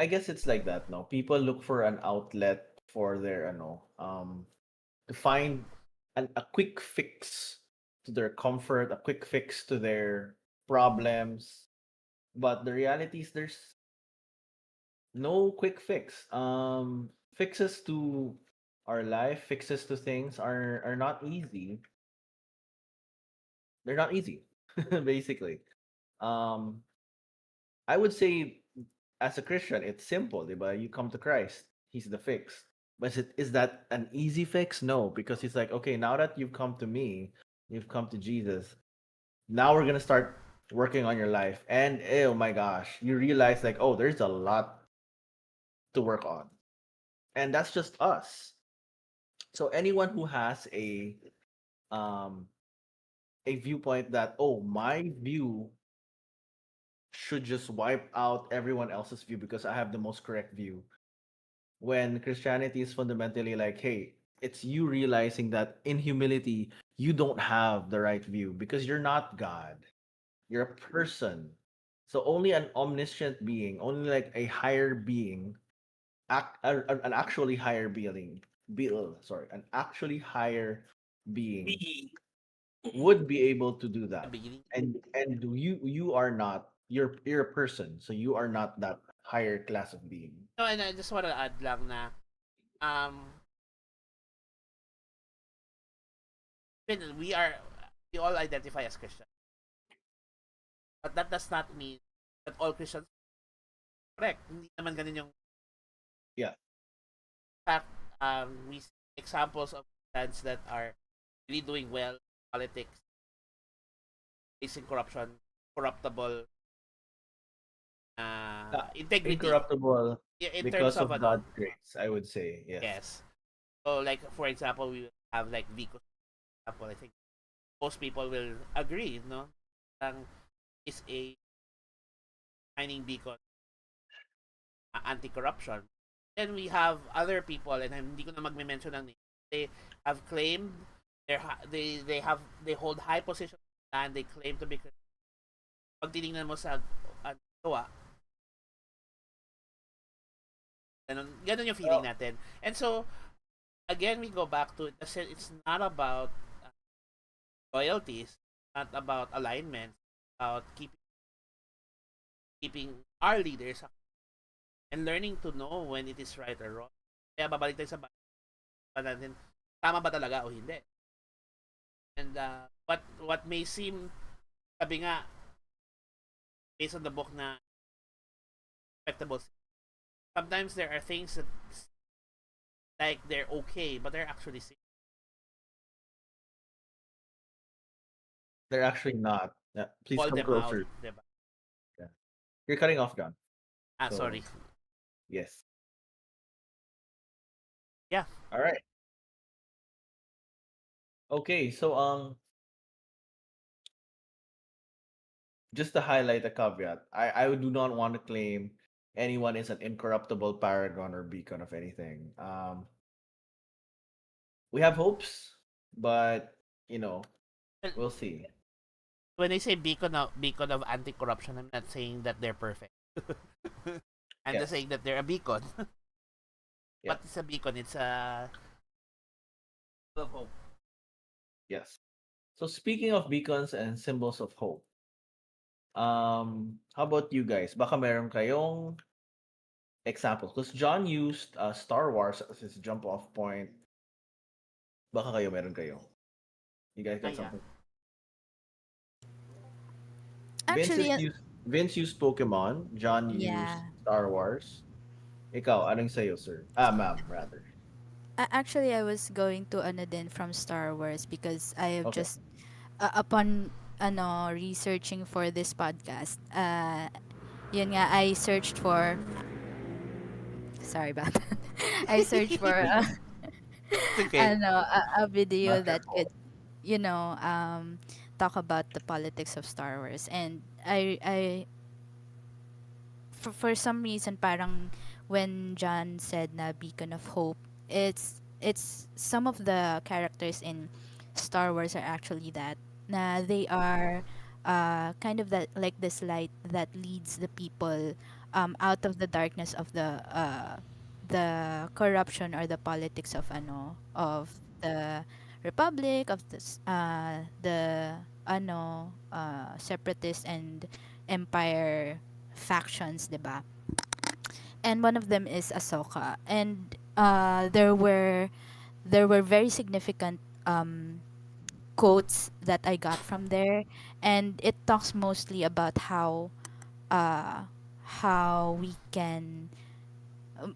I guess it's like that. No, people look for an outlet for their to find a quick fix to their comfort, a quick fix to their problems. But the reality is there's no quick fix. Fixes to our life, fixes to things are not easy. They're not easy, basically. Um, I would say as a Christian, it's simple, diba? You come to Christ, He's the fix. But is that an easy fix? No, because He's like, okay, now that you've come to me, you've come to Jesus, now we're gonna start working on your life. And oh my gosh, you realize like, oh, there's a lot to work on. And that's just us. So anyone who has um a viewpoint that, oh, my view should just wipe out everyone else's view because I have the most correct view, when Christianity is fundamentally like, hey, it's you realizing that in humility you don't have the right view because you're not God, you're a person. So only an omniscient being, only like a higher being, an actually higher being, an actually higher being B. would be able to do The that. beginning. And you are not, you're a person, so you are not that higher class of being. No, and I just want to add lang na um we all identify as Christian. But that does not mean that all Christians are correct. Hindi naman ganun yung Yeah. fact. We see examples of Christians that are really doing well in politics, facing corruption, corruptible, integrity. Incorruptible In terms because of of God's grace, I would say. Yes. yes. So like for example, we have like Vico example. I think most people will agree, no? Ang is a shining beacon anti-corruption. Then we have other people, and hindi ko na magme-mention ng name. They have claimed they hold high position and they claim to be Christian. Pag tinignan mo sa gawa, ganun yung feeling natin. And so again, we go back to it's not about loyalties, not about alignments, about keeping our leaders and learning to know when it is right or wrong. Kaya babalik tayo sa natin, tama ba talaga o hindi. And what may seem, sabi nga, based on the book na respectable. Sometimes there are things that like they're okay, but they're actually safe. They're actually not. Yeah, please Call come them out, closer. diba? Yeah. You're cutting off, John. Ah, So sorry. yes. Yeah. All right. Okay. So just to highlight a caveat, I do not want to claim anyone is an incorruptible paragon or beacon of anything. We have hopes, but you know, Well, we'll see. when I say beacon of anti-corruption, I'm not saying that they're perfect. I'm just Yes. saying that they're a beacon. Yeah. What is a beacon? It's a of hope. Yes. So speaking of beacons and symbols of hope, how about you guys? Baka meron kayong examples. Because John used Star Wars as his jump off point. Baka kayo meron kayo. You guys Ah, got yeah. something? Vince Actually, is used Vince used Pokemon. John used yeah. Star Wars. Ikaw, anong sa'yo, sir? Ma'am, rather. Actually, I was going to ano din from Star Wars because I have Okay. just upon researching for this podcast. Yun nga I searched for sorry about that. I searched for It's okay. a video Not your that could fault. you know talk about the politics of Star Wars, and I for some reason parang when John said na beacon of hope, it's some of the characters in Star Wars are actually that na they are kind of that like this light that leads the people out of the darkness of the corruption or the politics of the republic of the separatist and empire factions, 'di ba? And one of them is Ahsoka. And there were very significant quotes that I got from there, and it talks mostly about uh how we can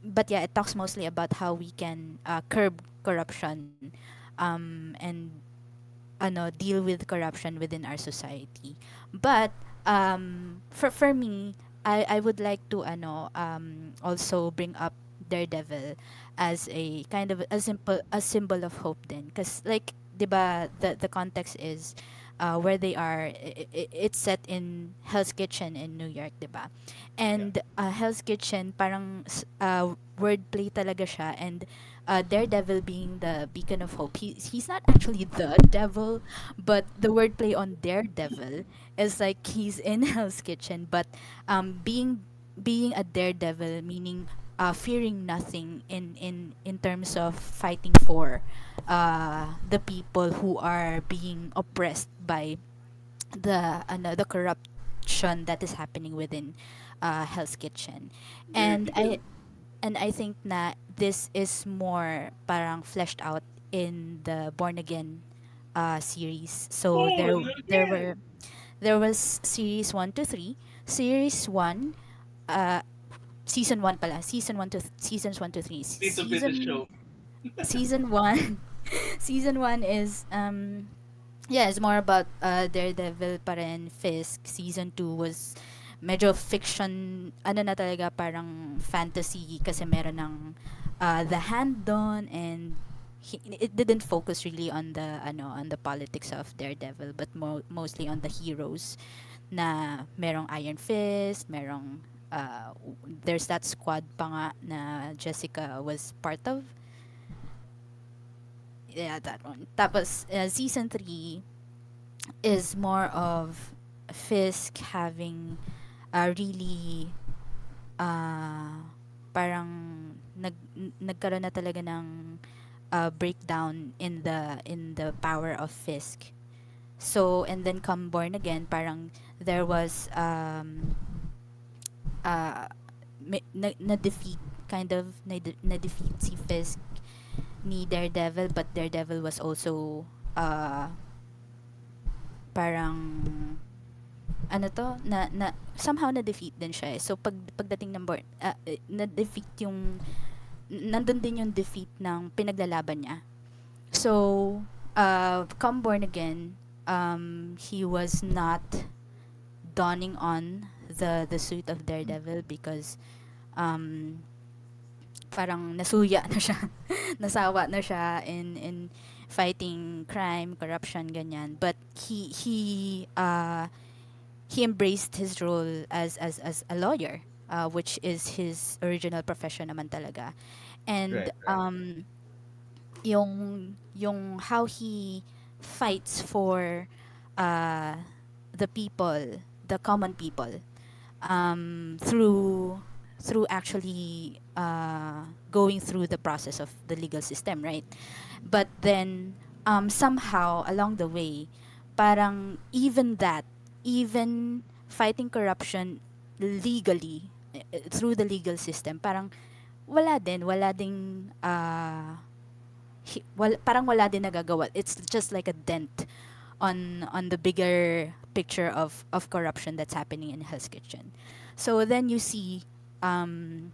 but yeah, it talks mostly about how we can curb corruption and deal with corruption within our society. But for me, I would like to also bring up Daredevil as a kind of a symbol of hope then, because like 'di ba, the context is where they are, it's set in Hell's Kitchen in New York, 'di ba? Yeah. And Hell's Kitchen parang wordplay talaga siya, and Daredevil being the beacon of hope. He's not actually the devil, but the wordplay on Daredevil is like he's in Hell's Kitchen, but being a daredevil meaning fearing nothing in terms of fighting for the people who are being oppressed by the corruption that is happening within Hell's Kitchen. And I Daredevil. and I think na this is more parang fleshed out in the Born Again series. So Oh, there was series 1 to 3. Series 1 uh season 1 pala. Seasons 1 to 3. need to finish show. Season 1 season 1 is yeah, it's more about Daredevil pa rin, Fisk. Season 2 was medyo fiction, ano na talaga, parang fantasy kasi meron ng The Hand doon, and it didn't focus really on the politics of Daredevil, but mostly on the heroes na merong Iron Fist, merong there's that squad pa nga na Jessica was part of. Yeah, that one. Tapos season 3 is more of Fisk having a really parang nagkaroon na talaga ng breakdown in the power of Fisk. So and then come Born Again, parang there was na defeat, kind of na defeat si Fisk ni Daredevil, but Daredevil was also parang ano to na somehow na-defeat din siya eh. So pagdating ng na-defeat yung nandun din yung defeat ng pinaglalaban niya. So come born again, he was not donning on the suit of Daredevil because um parang nasuya na siya. Nasawa na siya in fighting crime, corruption, ganyan. But he embraced his role as a lawyer, which is his original profession naman talaga. And Right, right. yung how he fights for uh, the people, the common people, through actually going through the process of the legal system, right? But then somehow along the way, parang even fighting corruption legally through the legal system, parang wala ding parang wala din nagagawa. It's just like a dent on the bigger picture of corruption that's happening in Hell's Kitchen. So then you um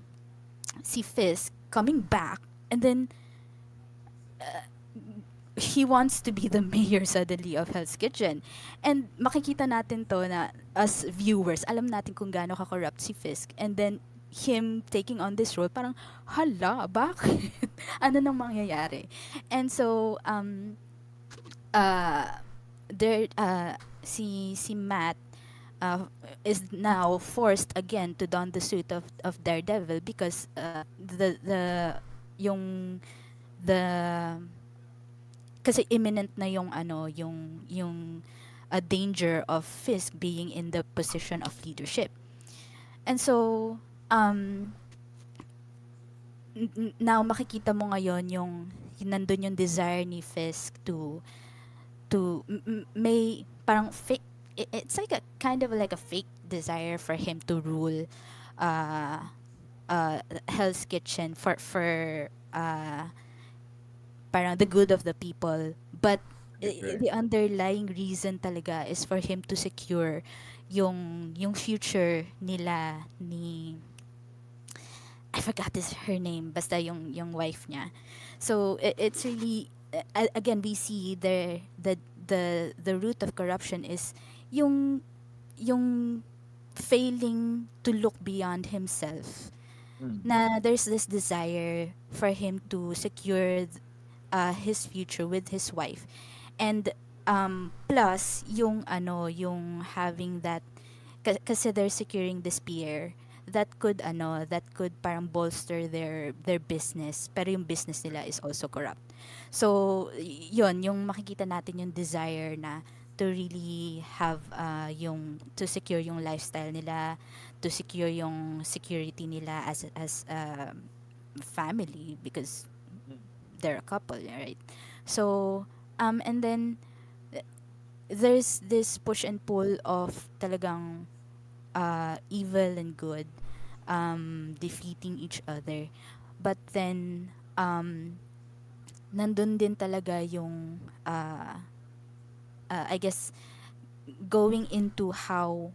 see Fisk coming back, and then he wants to be the mayor suddenly of Hell's Kitchen. And makikita natin to na as viewers, alam natin kung gaano ka-corrupt si Fisk. And then him taking on this role, parang, hala, bakit? Ano nang mangyayari? And so, there, si Matt is now forced again to don the suit of Daredevil because yung the kasi imminent na yung yung danger of Fisk being in the position of leadership. And so now makikita mo ngayon yung nandun yung desire ni Fisk may parang fake, it's like a kind of like a fake desire for him to rule uh Hell's Kitchen for parang the good of the people, but Right. the underlying reason talaga is for him to secure yung future nila ni I forgot her name, basta yung wife niya. So it's really again we see the root of corruption is yung failing to look beyond himself, Mm. na there's this desire for him to secure his future with his wife. And plus yung having that kasi they're securing this peer that could parang bolster their business, pero yung business nila is also corrupt. So yun yung makikita natin yung desire na to really have to secure yung lifestyle nila, to secure yung security nila as family, because they're a couple, right? So and then there's this push and pull of talagang evil and good defeating each other. But then nandun din talaga yung I guess going into how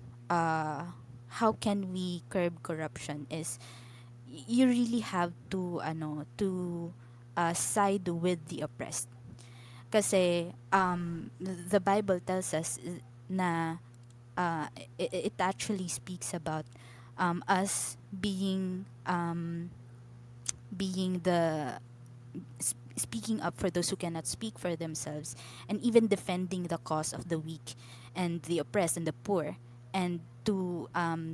can we curb corruption is you really have to side with the oppressed. Kasi the Bible tells us na it actually speaks about us being the speaking up for those who cannot speak for themselves, and even defending the cause of the weak and the oppressed and the poor, and to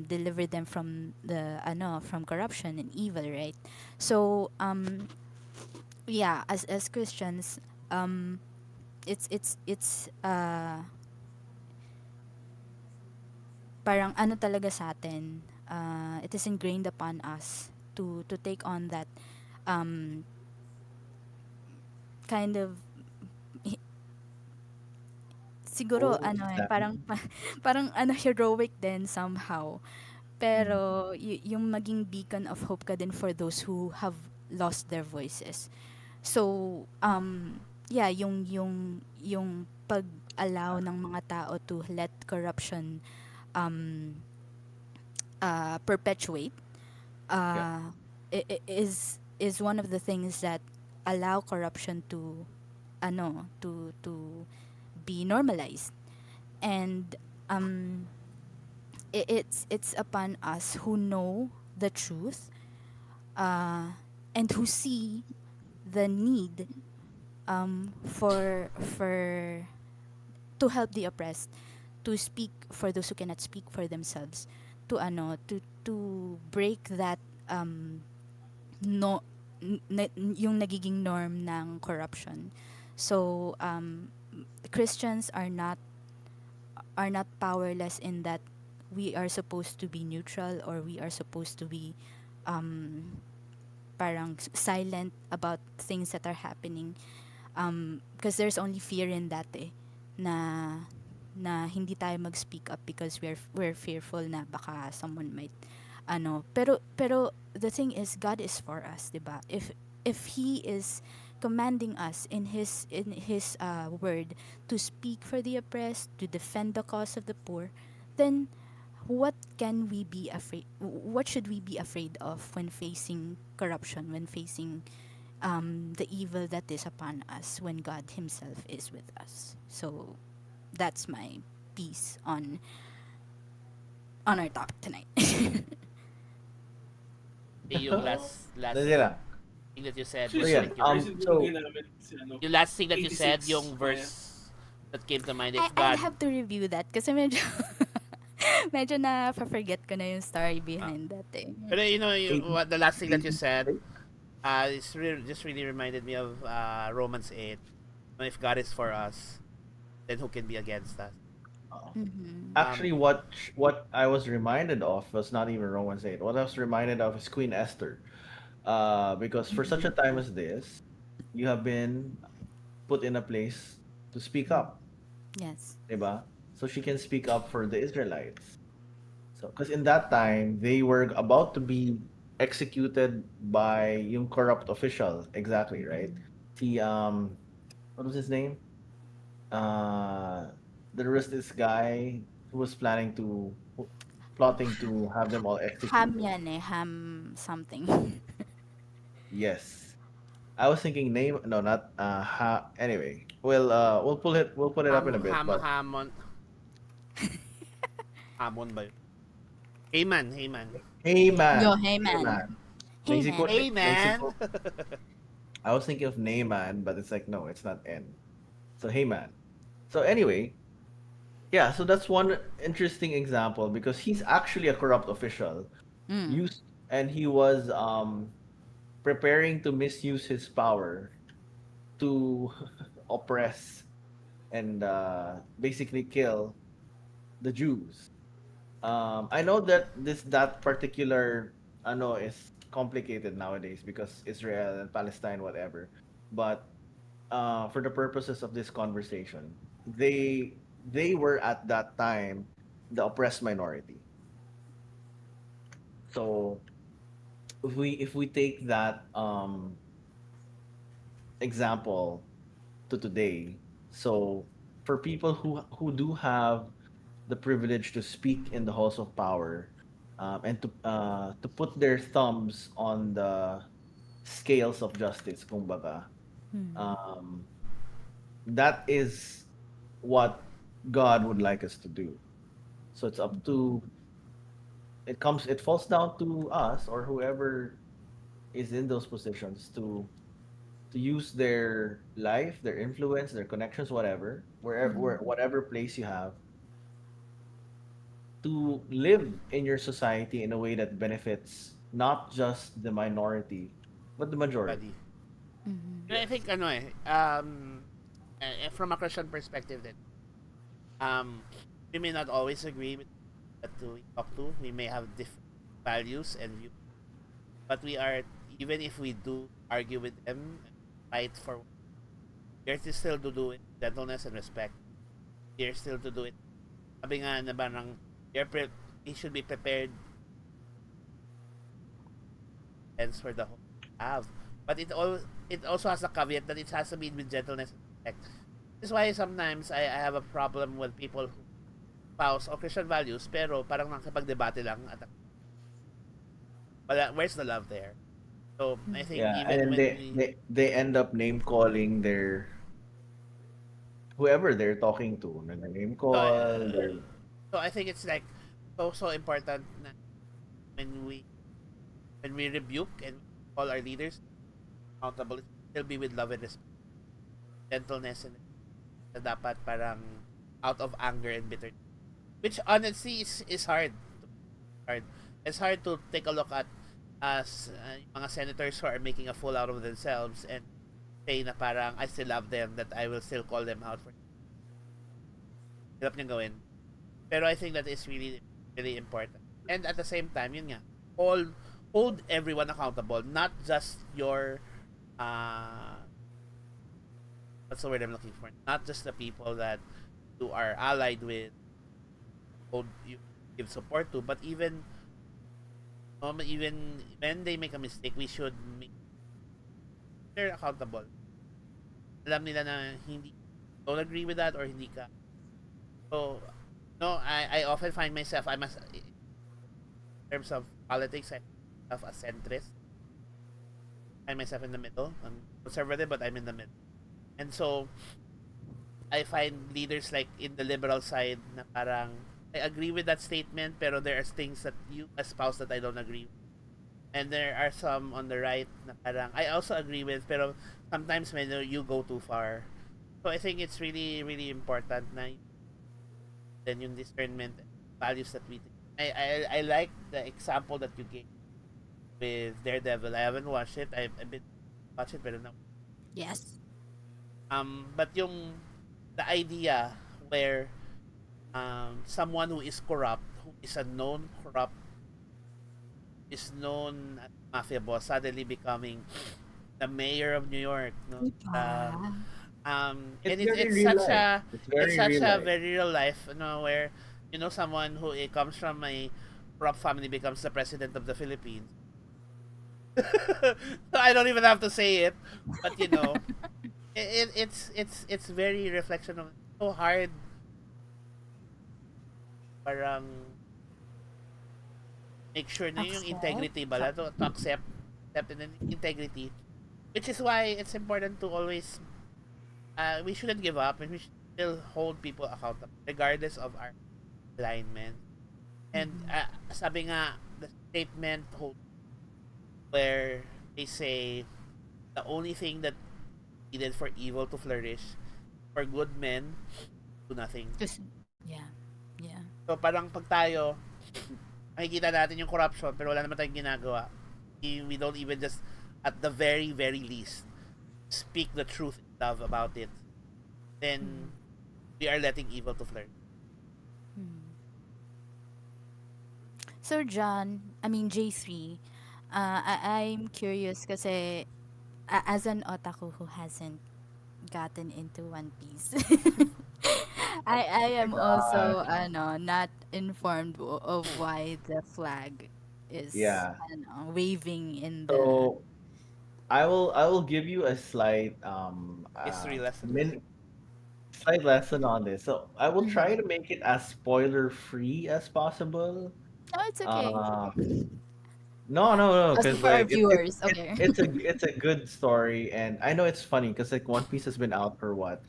deliver them from from corruption and evil, right? So yeah, as Christians, it's parang ano talaga sa atin, it is ingrained upon us to take on that kind of siguro Oh, parang stand. parang heroic din somehow, pero yung maging beacon of hope ka din for those who have lost their voices. So yeah, yung pag-allow ng mga tao to let corruption um perpetuate Yeah. is one of the things that allow corruption to to be normalized. And um it's upon us who know the truth, uh and who see the need for to help the oppressed, to speak for those who cannot speak for themselves, to break that no yung nagiging norm ng corruption. So Christians are not powerless in that we are supposed to be neutral, or we are supposed to be um parang silent about things that are happening, because there's only fear in that, na hindi tayo mag-speak up because we're fearful na baka someone might pero the thing is, God is for us, 'di ba? If he is commanding us in his word to speak for the oppressed, to defend the cause of the poor, then what should we be afraid of when facing corruption, when facing the evil that is upon us, when God himself is with us? So that's my piece on our topic tonight. Yung last Dali lang. thing that you said Actually, was So, yeah, like surprisingly, so- ginamit si ano. yung last thing that you said, 86, yung verse that came to mind, if I'll God, have to review that kasi medyo medyo na-forget ko na yung story behind that, eh. but what the last thing that you said, 86? just really reminded me of Romans 8. If God is for us, then who can be against us? Mhm. Actually, what I was reminded of was not even Romans 8. What I was reminded of is Queen Esther. Because for such a time as this, you have been put in a place to speak up, Yes. diba? So she can speak up for the Israelites. So, because in that time, they were about to be executed by yung corrupt official. Exactly, right? The, what was his name? Uh, there was this guy who was plotting to have them all Ham executed. yan, ham something. Yes. I was thinking name, no, not anyway. We'll put it up in a bit, but Hamon. Hamon ba yun? Haman. hey man. Yo, hey man. Hey Mexico, man. Hey man. Mexico. I was thinking of Neyman, but it's like no, it's not N. So hey man. So anyway, yeah, so that's one interesting example because he's actually a corrupt official. Used and he was preparing to misuse his power to oppress and basically kill the Jews. I know that that particular ano is complicated nowadays because Israel and Palestine, whatever. But for the purposes of this conversation, they were at that time the oppressed minority. So if we take that example to today, so for people who do have the privilege to speak in the halls of power, and to put their thumbs on the scales of justice, kumbaga, um, that is what God would like us to do. So it's up to it falls down to us or whoever is in those positions to use their life, their influence, their connections, whatever, whatever place you have, to live in your society in a way that benefits not just the minority, but the majority. Buddy. I think from a Christian perspective then, we may not always agree with that we talk to. We may have different values and views, but we are, even if we do argue with them, fight for, we're still to do it with gentleness and respect. We're still to do it. Sabi nga na parang we should be prepared and for the whole have. But it also has a caveat that it has to be with gentleness and respect. This is why sometimes I have a problem with people who espouse o Christian values pero parang nakapag-debate lang at but where's the love there? So I think Yeah, and even then when we they end up name calling their whoever they're talking to. Name so call their so I think it's like so important na when we rebuke and call our leaders accountable, it still be with love and respect, gentleness, and dapat parang out of anger and bitterness. Which honestly is hard. Hard. It's hard to take a look at as mga senators who are making a fool out of themselves and say na parang I still love them, that I will still call them out for hirap niyang gawin. Pero I think that is really really important. And at the same time, yun nga, hold everyone accountable, not just your uh what's the word I'm looking for? Not just the people that you are allied with, hold you give support to, but even when they make a mistake, we should make they're accountable. Alam nila na hindi don't agree with that or hindi ka. So no, I often find myself in terms of politics I find myself a centrist. I find myself in the middle. I'm conservative but I'm in the middle. And so I find leaders like in the liberal side na parang I agree with that statement pero there are things that you espouse that I don't agree with. And there are some on the right na parang I also agree with pero sometimes when you go too far. So I think it's really really important na then yung discernment and values that we take. I like the example that you gave with Daredevil. I haven't watched it. I've been watch it pero no. Yes. But yung the idea where someone who is corrupt, who is a known corrupt, is known as mafia boss, suddenly becoming the mayor of New York. No? it's And very it's real such life. a It's it's very such real a life. very real life, where someone who comes from a corrupt family becomes the president of the Philippines. So I don't even have to say it, but it's very reflection of so hard parang make sure na yung Accept. integrity bala to accept and then integrity, which is why it's important to always we shouldn't give up and we should still hold people accountable regardless of our alignment. And Mhm. sabi nga the statement hold where they say the only thing that needed for evil to flourish for good men do nothing. Just yeah. Yeah. So parang pag tayo makikita natin yung corruption pero wala naman tayong ginagawa. We don't even just at the very very least speak the truth in love about it. Then we are letting evil to flourish. Mhm. So John, I mean J3, I'm curious kasi as an otaku who hasn't gotten into One Piece, I am also not informed of why the flag is Yeah. waving in the. So I will give you a History lesson. slight lesson on this. So I will try Mhm. to make it as spoiler free as possible. No, it's okay. Uh, no, Also because for our like viewers, okay. it's a good story, and I know it's funny because like One Piece has been out for what,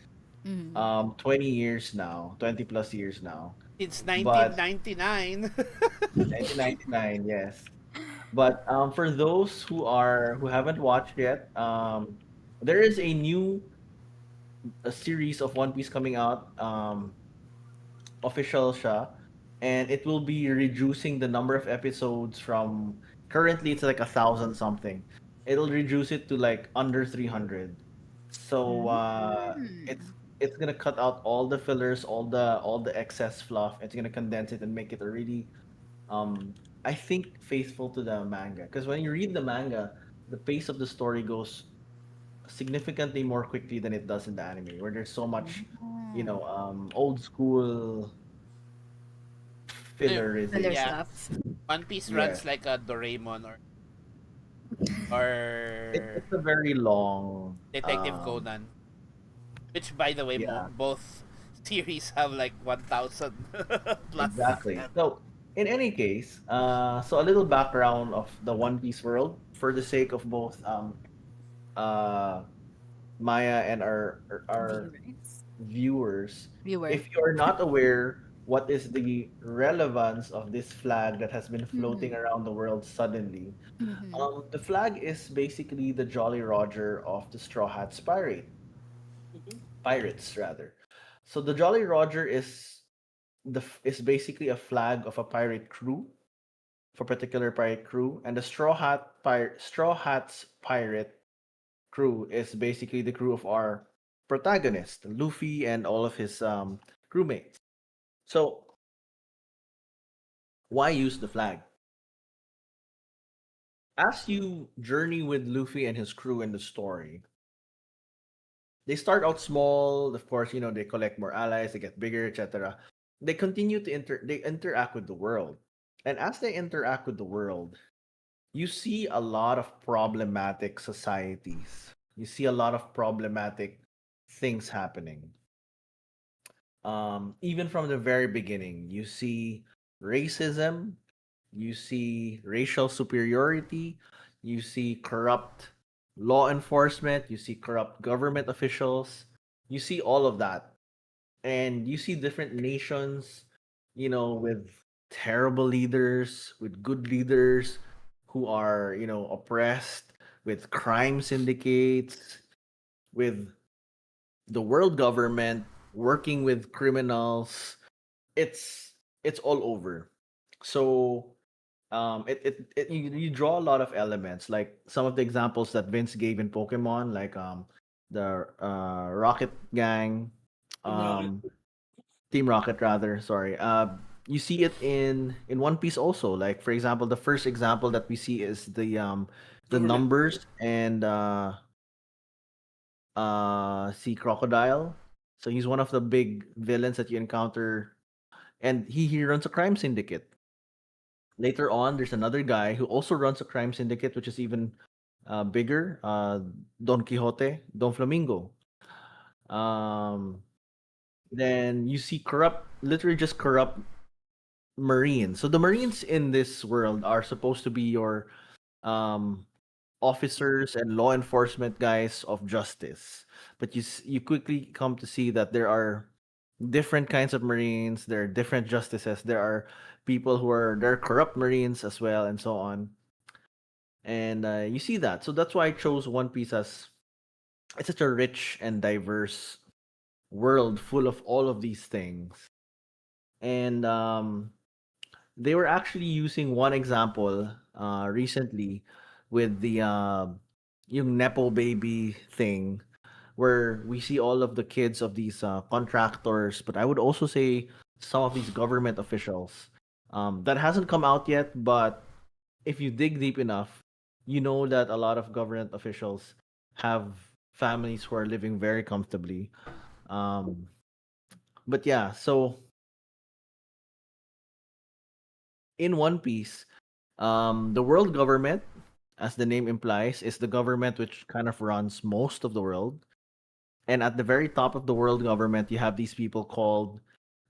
Mhm. 20 years now, 20 plus years now, Since but 1999. 1999, yes. But for those who haven't watched yet, there is a series of One Piece coming out. Official siya, and it will be reducing the number of episodes from currently it's like 1,000 something. It'll reduce it to like under 300. So Mm. it's gonna cut out all the fillers, all the excess fluff. It's gonna condense it and make it a really um I think faithful to the manga. Because when you read the manga, the pace of the story goes significantly more quickly than it does in the anime, where there's so much, Mm. old school Eh, Filler fillerism. yeah, stuff. One Piece Yeah. runs like a Doraemon It's or a very long, Detective Conan, which by the way, yeah, both series have like 1,000 plus. exactly. So In any case, so a little background of the One Piece world for the sake of both uh, Maya and our Viewers. viewers. Viewer. If you're not aware what is the relevance of this flag that has been floating Mm-hmm. around the world suddenly, Mm-hmm. the flag is basically the Jolly Roger of the Straw Hats Mhm. pirates rather. So the Jolly Roger is basically a flag of a pirate crew for particular pirate crew, and the Straw Hats pirate crew is basically the crew of our protagonist, Luffy, and all of his crewmates. So why use the flag? As you journey with Luffy and his crew in the story, they start out small. Of course, they collect more allies, they get bigger, etc. They continue to they interact with the world, and as they interact with the world, you see a lot of problematic societies. You see a lot of problematic things happening. Even from the very beginning, you see racism, you see racial superiority, you see corrupt law enforcement, you see corrupt government officials, you see all of that. And you see different nations, with terrible leaders, with good leaders who are, oppressed, with crime syndicates, with the world government working with criminals. It's all over. So you draw a lot of elements, like some of the examples that Vince gave in Pokemon, like the Rocket Gang, Team Rocket. um Team Rocket rather, sorry. You see it in One Piece also. Like for example, the first example that we see is the Silver Lake. numbers and Sea Crocodile. So he's one of the big villains that you encounter, and he runs a crime syndicate. Later on, there's another guy who also runs a crime syndicate, which is even bigger. Don Quixote, Don Flamingo. Um, then you see literally just corrupt Marines. So the Marines in this world are supposed to be your um, officers and law enforcement guys of justice. But you quickly come to see that there are different kinds of Marines. There are different justices. There are people there are corrupt Marines as well, and so on. And you see that. So that's why I chose One Piece as it's such a rich and diverse world full of all of these things. And they were actually using one example recently with the yung nepo baby thing, where we see all of the kids of these contractors, but I would also say some of these government officials. That hasn't come out yet, but if you dig deep enough, you know that a lot of government officials have families who are living very comfortably. Um, but yeah, so in One Piece, the world government, as the name implies, is the government which kind of runs most of the world. And at the very top of the world government, you have these people called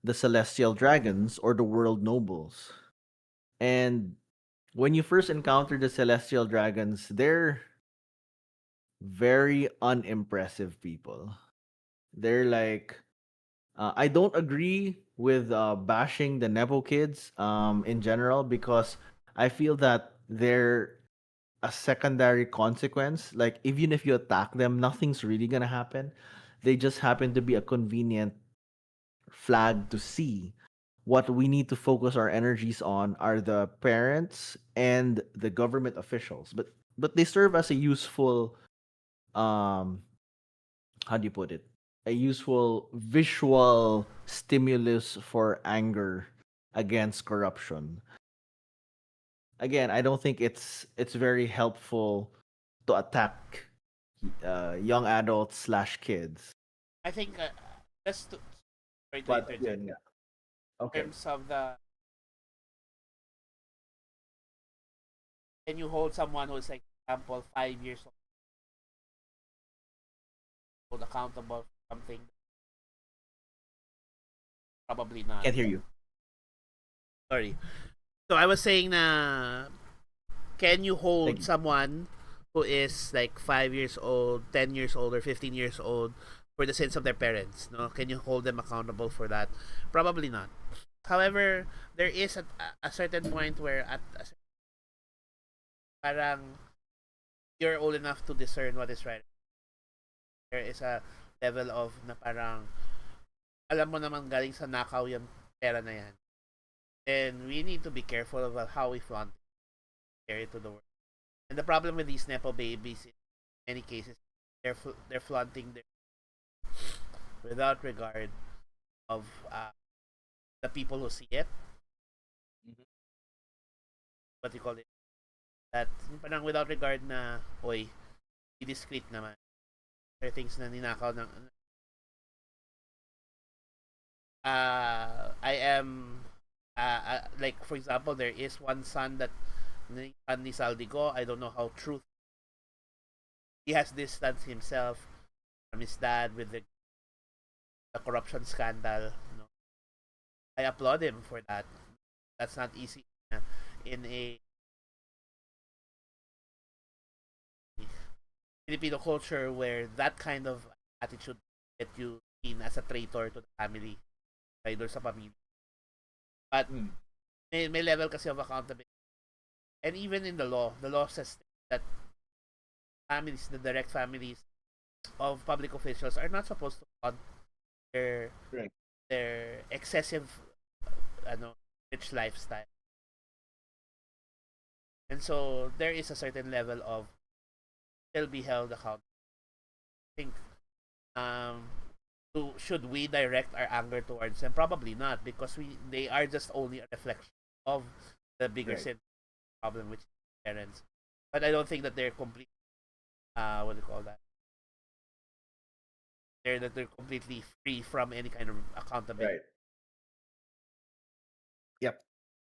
the Celestial Dragons or the World Nobles. And when you first encounter the Celestial Dragons, they're very unimpressive people. They're like, I don't agree with bashing the Nepo kids in general, because I feel that they're a secondary consequence. Like even if you attack them, nothing's really gonna happen. They just happen to be a convenient flag to see. What we need to focus our energies on are the parents and the government officials. But they serve as a useful um how do you put it? A useful visual stimulus for anger against corruption. Again, I don't think it's very helpful to attack young adults slash kids. I think just to, sorry to But interject. yun nga. In Okay. terms of the, can you hold someone who's like, for example, 5 years old accountable for something? Probably not. Can't hear you. Sorry. So I was saying na can you hold Like, someone who is like 5 years old, 10 years old, or 15 years old for the sins of their parents? No, can you hold them accountable for that? Probably not. However, there is a certain point where parang you're old enough to discern what is right. There is a level of na parang alam mo naman galing sa nakaw yung pera na yan. And we need to be careful about how we flaunt it to the world. And the problem with these nepo babies in many cases, they're flaunting their without regard of the people who see it. Mhm. What you call it? That parang without regard na, oy, be discreet naman. There are things na ninakaw ng I am like for example, there is one son that ni Saldigo. I don't know how true he has distanced himself from his dad with the corruption scandal. You know, I applaud him for that. That's not easy in a Filipino culture where that kind of attitude get you seen as a traitor to the family, traitor sa pamilya. But Mm. may level kasi of accountability. And even in the law says that families, the direct families of public officials are not supposed to fund their Right. their excessive ano rich lifestyle. And so there is a certain level of still be held accountable. I think um should we direct our anger towards them? Probably not, because they are just only a reflection of the bigger Right. sin problem, which is parents. But I don't think that they're complete. What do you call that? They're completely free from any kind of accountability. Right. Yep.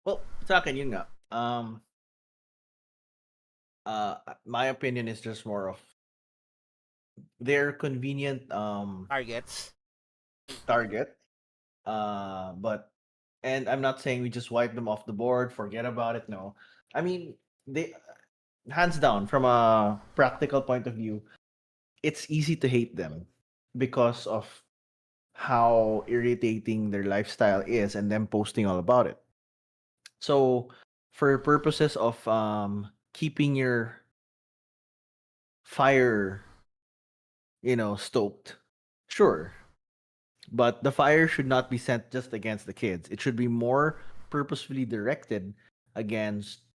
Well, sa akin yun nga. My opinion is just more of they're convenient Targets. target. But and I'm not saying we just wipe them off the board, forget about it. No, I mean they hands down from a practical point of view, it's easy to hate them because of how irritating their lifestyle is and them posting all about it. So for purposes of keeping your fire, stoked, sure. But the fire should not be sent just against the kids. It should be more purposefully directed against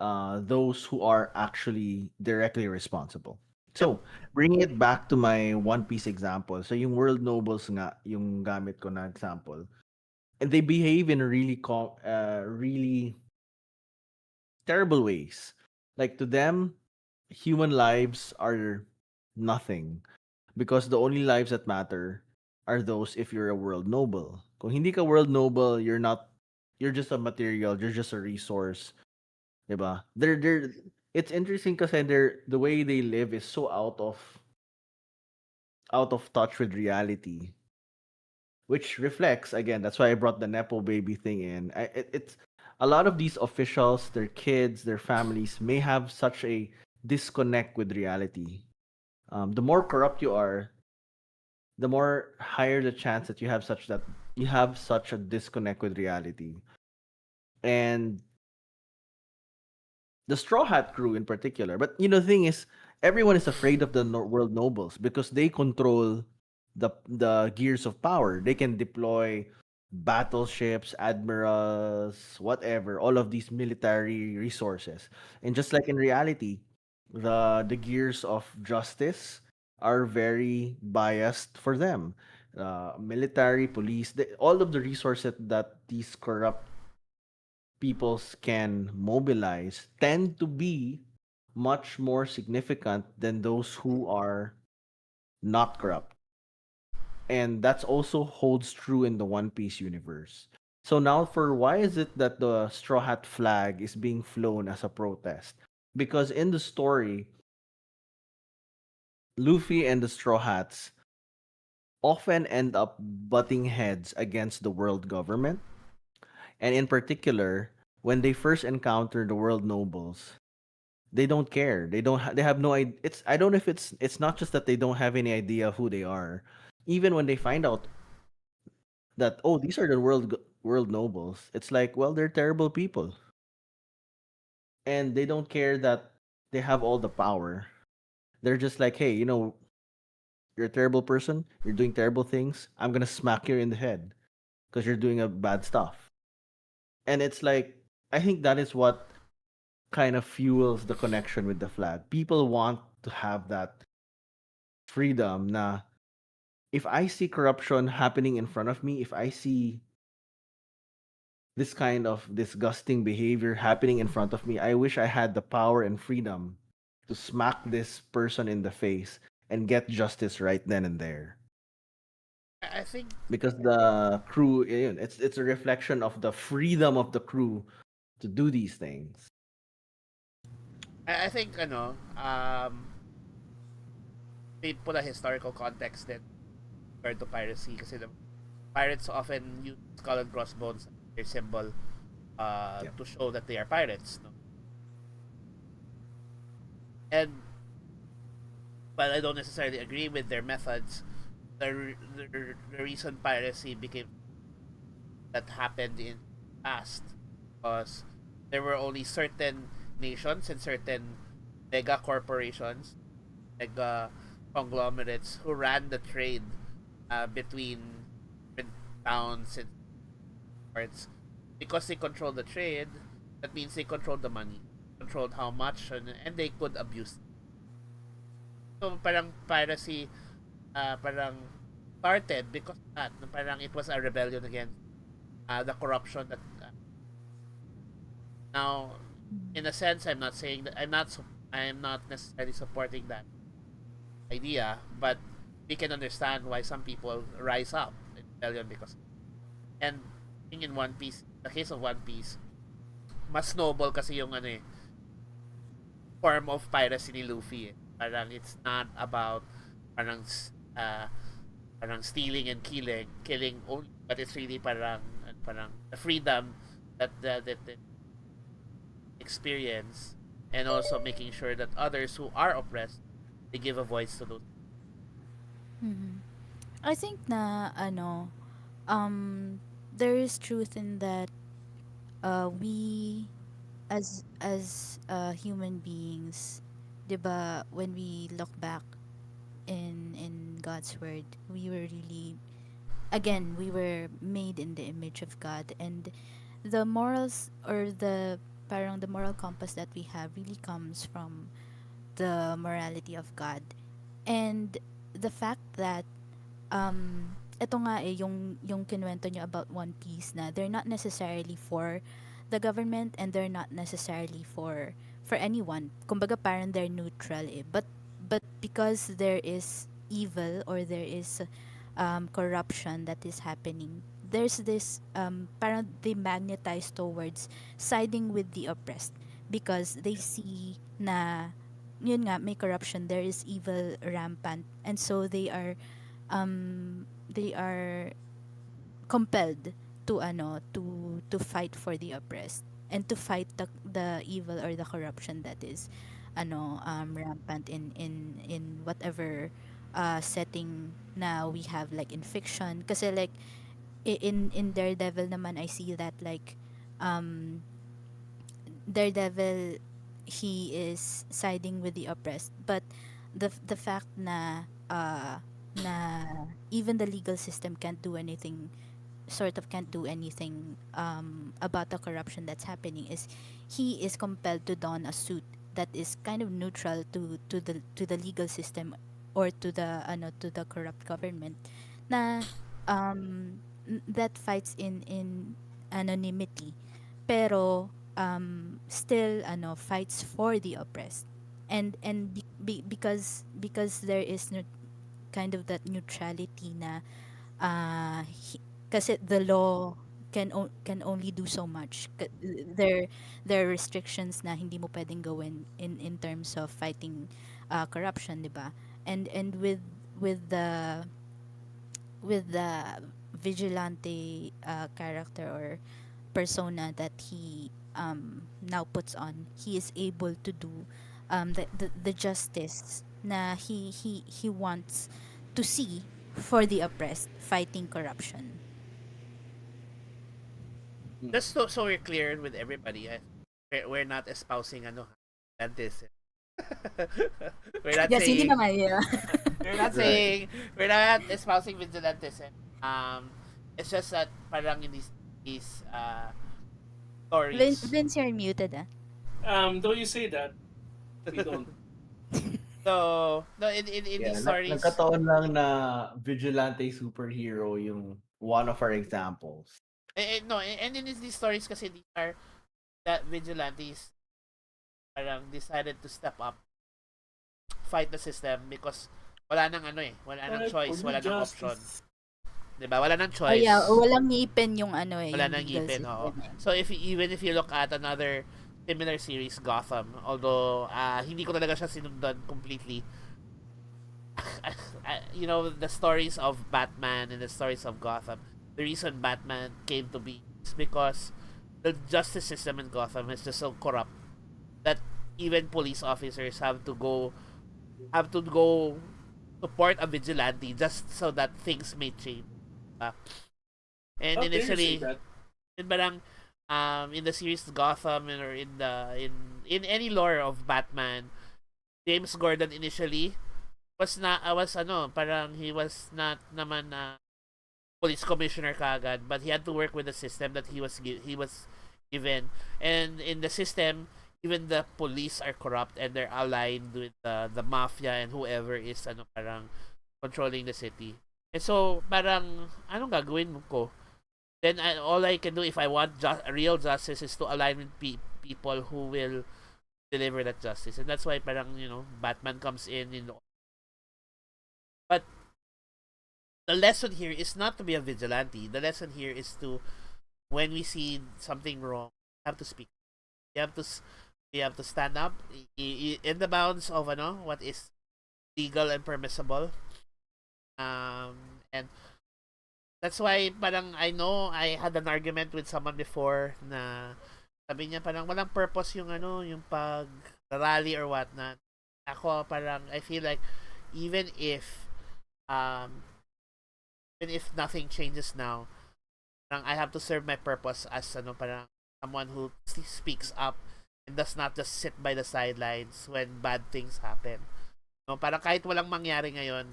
those who are actually directly responsible. So, bringing it back to my One Piece example. So, yung World Nobles nga, yung gamit ko na example. And they behave in really terrible ways. Like to them, human lives are nothing because the only lives that matter are those if you're a world noble. Kung hindi ka world noble, you're just a material, you're just a resource, 'di ba? It's interesting kasi the way they live is so out of touch with reality, which reflects again. That's why I brought the nepo baby thing in. It's a lot of these officials, their kids, their families may have such a disconnect with reality. The more corrupt you are, the more higher the chance that you have such a disconnect with reality. And the Straw Hat crew in particular. But the thing is, everyone is afraid of the world nobles because they control the gears of power. They can deploy battleships, admirals, whatever, all of these military resources. And just like in reality, the gears of justice are very biased for them. Military, police, all of the resources that these corrupt peoples can mobilize tend to be much more significant than those who are not corrupt. And that's also holds true in the One Piece universe. So now for why is it that the Straw Hat flag is being flown as a protest? Because in the story, Luffy and the Straw Hats often end up butting heads against the world government. And in particular, when they first encounter the world nobles, they don't care. They have no idea. It's I don't know if it's not just that they don't have any idea who they are. Even when they find out that, oh, these are the world nobles, it's like, well, they're terrible people, and they don't care that they have all the power. They're just like, hey, you're a terrible person. You're doing terrible things. I'm gonna smack you in the head because you're doing a bad stuff. And it's like, I think that is what kind of fuels the connection with the flag. People want to have that freedom. Na if I see corruption happening in front of me, if I see this kind of disgusting behavior happening in front of me, I wish I had the power and freedom to smack this person in the face and get justice right then and there. I think Because the crew, it's a reflection of the freedom of the crew to do these things. I think they put a historical context then compared to piracy kasi the pirates often use skull and crossbones as their symbol Yeah. to show that they are pirates, no? And but I don't necessarily agree with their methods. The reason piracy became that happened in the past was there were only certain nations and certain mega corporations, mega conglomerates who ran the trade between different towns and ports. Because they controlled the trade, that means they controlled the money, controlled how much, and they could abuse. So parang piracy, parang started because of that. Parang it was a rebellion against the corruption that now, in a sense, I'm not saying that I'm not necessarily supporting that idea, but we can understand why some people rise up in rebellion because and in One Piece, the case of One Piece, mas noble kasi yung form of piracy ni Luffy. Parang it's not about parang uh, parang stealing and killing only, but it's really parang the freedom that experience, and also making sure that others who are oppressed, they give a voice to those. Mhm. I think na um there is truth in that we as human beings, 'di ba, when we look back in God's word, we were really, again, we were made in the image of God, and the morals, or the moral compass that we have really comes from the morality of God. And the fact that ito nga yung kinuwento nyo about One Piece, na they're not necessarily for the government and they're not necessarily for anyone. Kumbaga parang they're neutral eh. But because there is evil, or there is corruption that is happening, there's this parang they magnetize towards siding with the oppressed, because they see na yun nga, may corruption, there is evil rampant, and so they are compelled to to fight for the oppressed, and to fight the evil or the corruption that is rampant in whatever setting na we have, like in fiction, kasi like in Daredevil naman, I see that like um Daredevil, he is siding with the oppressed, but the fact na even the legal system can't do anything, sort of can't do anything about the corruption that's happening, is he is compelled to don a suit that is kind of neutral to the legal system, or to the corrupt government, na that fights in anonymity, pero still fights for the oppressed, and because there is no kind of that neutrality na kasi the law can only do so much. There are restrictions na hindi mo pwedeng gawin in terms of fighting corruption, 'di ba? And with the with the vigilante character or persona that now puts on, he is able to do the justice na he wants to see for the oppressed, fighting corruption. Just so we're clear with everybody, we're not espousing ano vigilantes. we're not Yes, hindi saying naman, yeah. we're not Right. saying we're not espousing vigilantes. It's just that parang in these stories. Vince, you're muted, ah. Though you say that, we don't. So no, in Yeah, these stories, nagkataon lang na vigilante superhero yung one of our examples. no, and in these stories kasi these are that vigilantes parang decided to step up, fight the system because wala nang ano wala nang Fight choice, for wala nang option. justice. 'Di ba? Wala nang Oh choice. yeah, walang ngipin yung ano Wala yung nang legal ngipin, oo. system. So even if you look at another similar series, Gotham, although hindi ko talaga siya sinundan completely. The stories of Batman and the stories of Gotham, the reason Batman came to be is because the justice system in Gotham is just so corrupt that even police officers have to go support a vigilante just so that things may change. And How dare you say initially, that? in parang in the series Gotham or in any lore of Batman, James Gordon initially was parang he was not naman police commissioner kaagad, but he had to work with the system that he was given. And in the system, even the police are corrupt and they're aligned with the mafia and whoever is parang controlling the city. And so parang anong gagawin ko? Then all I can do if I want real justice is to align with people who will deliver that justice. And that's why parang Batman comes in. But the lesson here is not to be a vigilante. The lesson here is to, when we see something wrong, we have to speak. We have to we have to stand up in the bounds of what is legal and permissible. And that's why parang I know I had an argument with someone before na sabi niya parang walang purpose yung pag rally or whatnot. Ako parang I feel like even if um even if nothing changes now, parang I have to serve my purpose as parang someone who speaks up and does not just sit by the sidelines when bad things happen. No, parang kahit walang mangyari ngayon,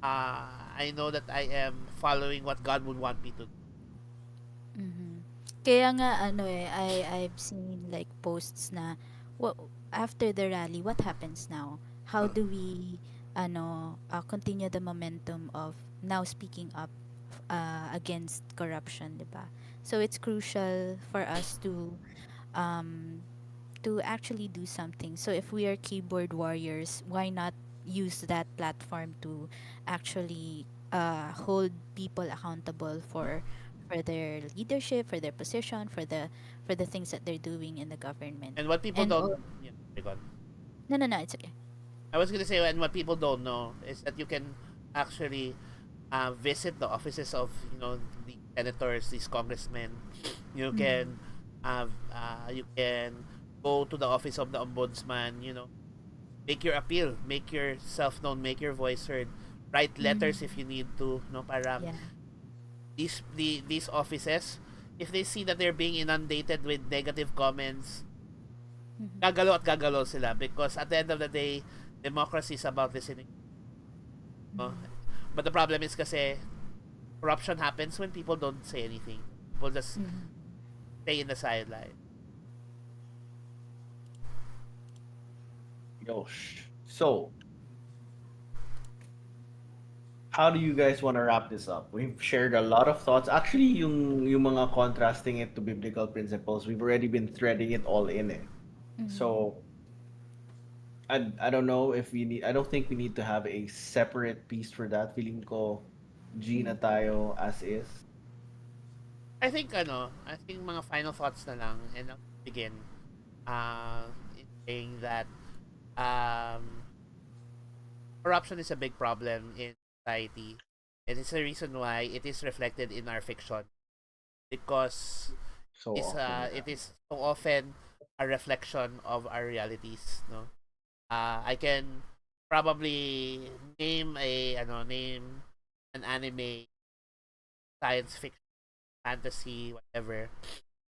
I know that I am following what God would want me to do. Mhm. Kaya nga I've seen like posts na what after the rally, what happens now? How do we continue the momentum of now speaking up against corruption, 'di ba? So it's crucial for us um to actually do something. So if we are keyboard warriors, why not use that platform to actually hold people accountable for their leadership, for their position, for the things that they're doing in the government. And what people And don't, yeah, go on. no, it's okay. I was gonna say, and what people don't know is that you can actually visit the offices of the senators, these congressmen. You Mm-hmm. can you can go to the office of the ombudsman. Make your appeal, make yourself known, make your voice heard. Write letters Mm-hmm. if you need to. No, parang Yeah. these offices, if they see that they're being inundated with negative comments, Mm-hmm. gagalo at gagalo sila because at the end of the day, democracy is about listening. No? But the problem is kasi corruption happens when people don't say anything. People just Mm-hmm. stay in the sideline. Yosh. So, how do you guys want to wrap this up? We've shared a lot of thoughts. Actually, yung mga contrasting it to biblical principles, we've already been threading it all in it. Mm-hmm. So, I don't know if we need. I don't think we need to have a separate piece for that. Feeling ko, G na tayo as is. I think mga final thoughts na lang and I'll begin in saying that um, corruption is a big problem in society. And it's the reason why it is reflected in our fiction because So is often, it yeah. is so often a reflection of our realities, no? I can probably name an anime, science fiction, fantasy, whatever.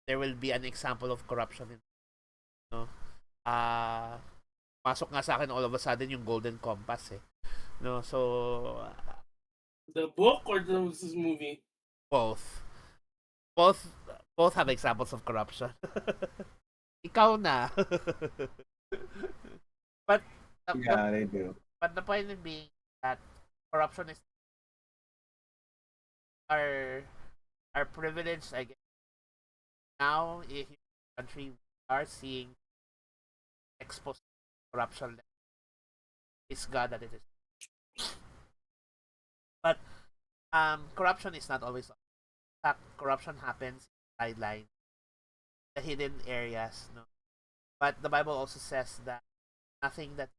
There will be an example of corruption in, no? Ah, Pasok nga sa akin all of a sudden yung Golden Compass eh. No, so The book or the movie? both. Both both have examples of corruption. Ikaw na. but the Yeah, they do. but the point in being that corruption is our our privilege, I guess. Now in the country we are seeing exposed corruption. It's God that it is. But corruption is not always. In fact, corruption happens in sideline, the hidden areas. No, but the Bible also says that nothing that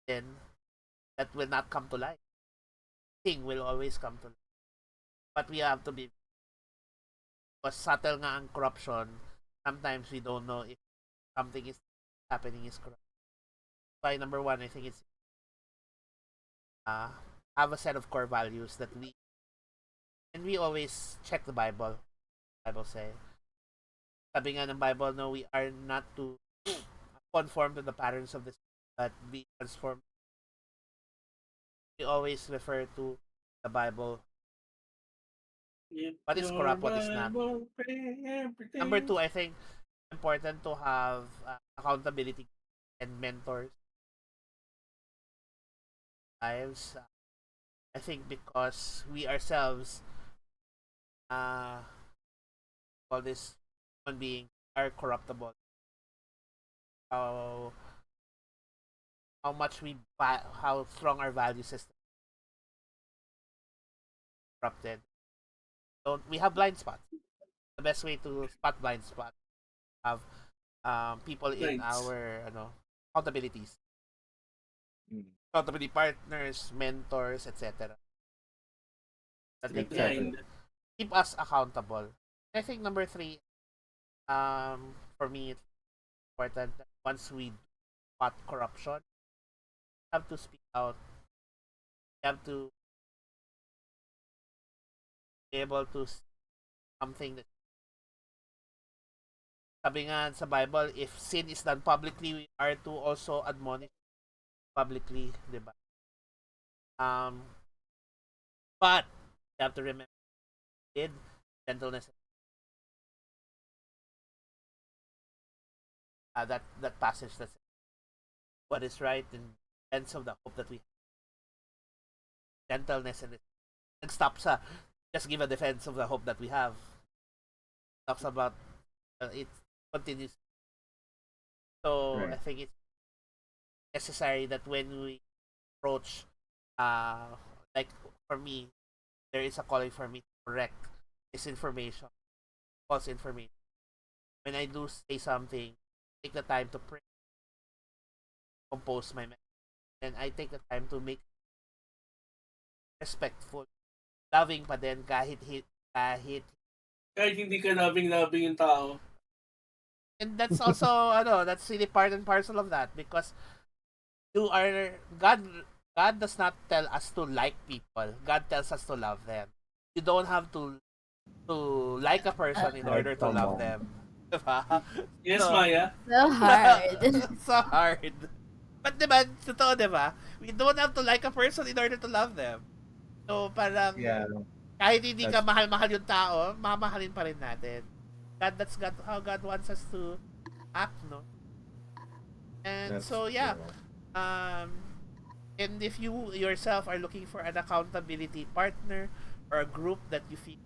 then that will not come to light. Thing will always come to light. But we have to be, because subtle nga ang corruption. Sometimes we don't know if something is happening is corrupt. By number one, I think it's uh, have a set of core values that we always check the Bible. Bible say, sabi nga ng Bible, no, we are not to conform to the patterns of this, but be transformed. We always refer to the Bible. If What is your corrupt? What is not? Bible pray Number everything. two, I think important to have accountability and mentors lives. I think because we ourselves, uh, all this human being are corruptible. How how much how strong our value system is corrupted. Don't we have blind spots? The best way to spot blind spots have people in Nice. our accountabilities, Mm. accountability partners, mentors, etc. That they can Exactly. Blind. keep us accountable. I think number three, for me, it's important that once we spot corruption, we have to speak out. We have to be able to something that sabi nga sa Bible, if sin is done publicly, we are to also admonish publicly, di ba? Um, but you have to remember, did gentleness, that passage that says what is right in sense of the hope that we have, gentleness and it stops sa just give a defense of the hope that we have. Talks about it continues. So I Right. think it's necessary that when we approach, uh, like for me, there is a calling for me to correct misinformation, false information. When I do say something, take the time to compose my message, and I take the time to make respectful, loving pa din kahit Kahit hindi ka labing-labing yung tao. and that's also that's really part and parcel of that because you are God does not tell us to like people. God tells us to love them. You don't have to like a person in Like order to love someone. them. Diba? Yes, So, Maya? So hard. so hard. But diba, totoo diba? We don't have to like a person in order to love them. So parang Yeah, kahit hindi ka that's mahal-mahal yung tao, mamahalin pa rin natin. That's how God wants us to act, no? And that's so yeah, true. um and if you yourself are looking for an accountability partner or a group that you feel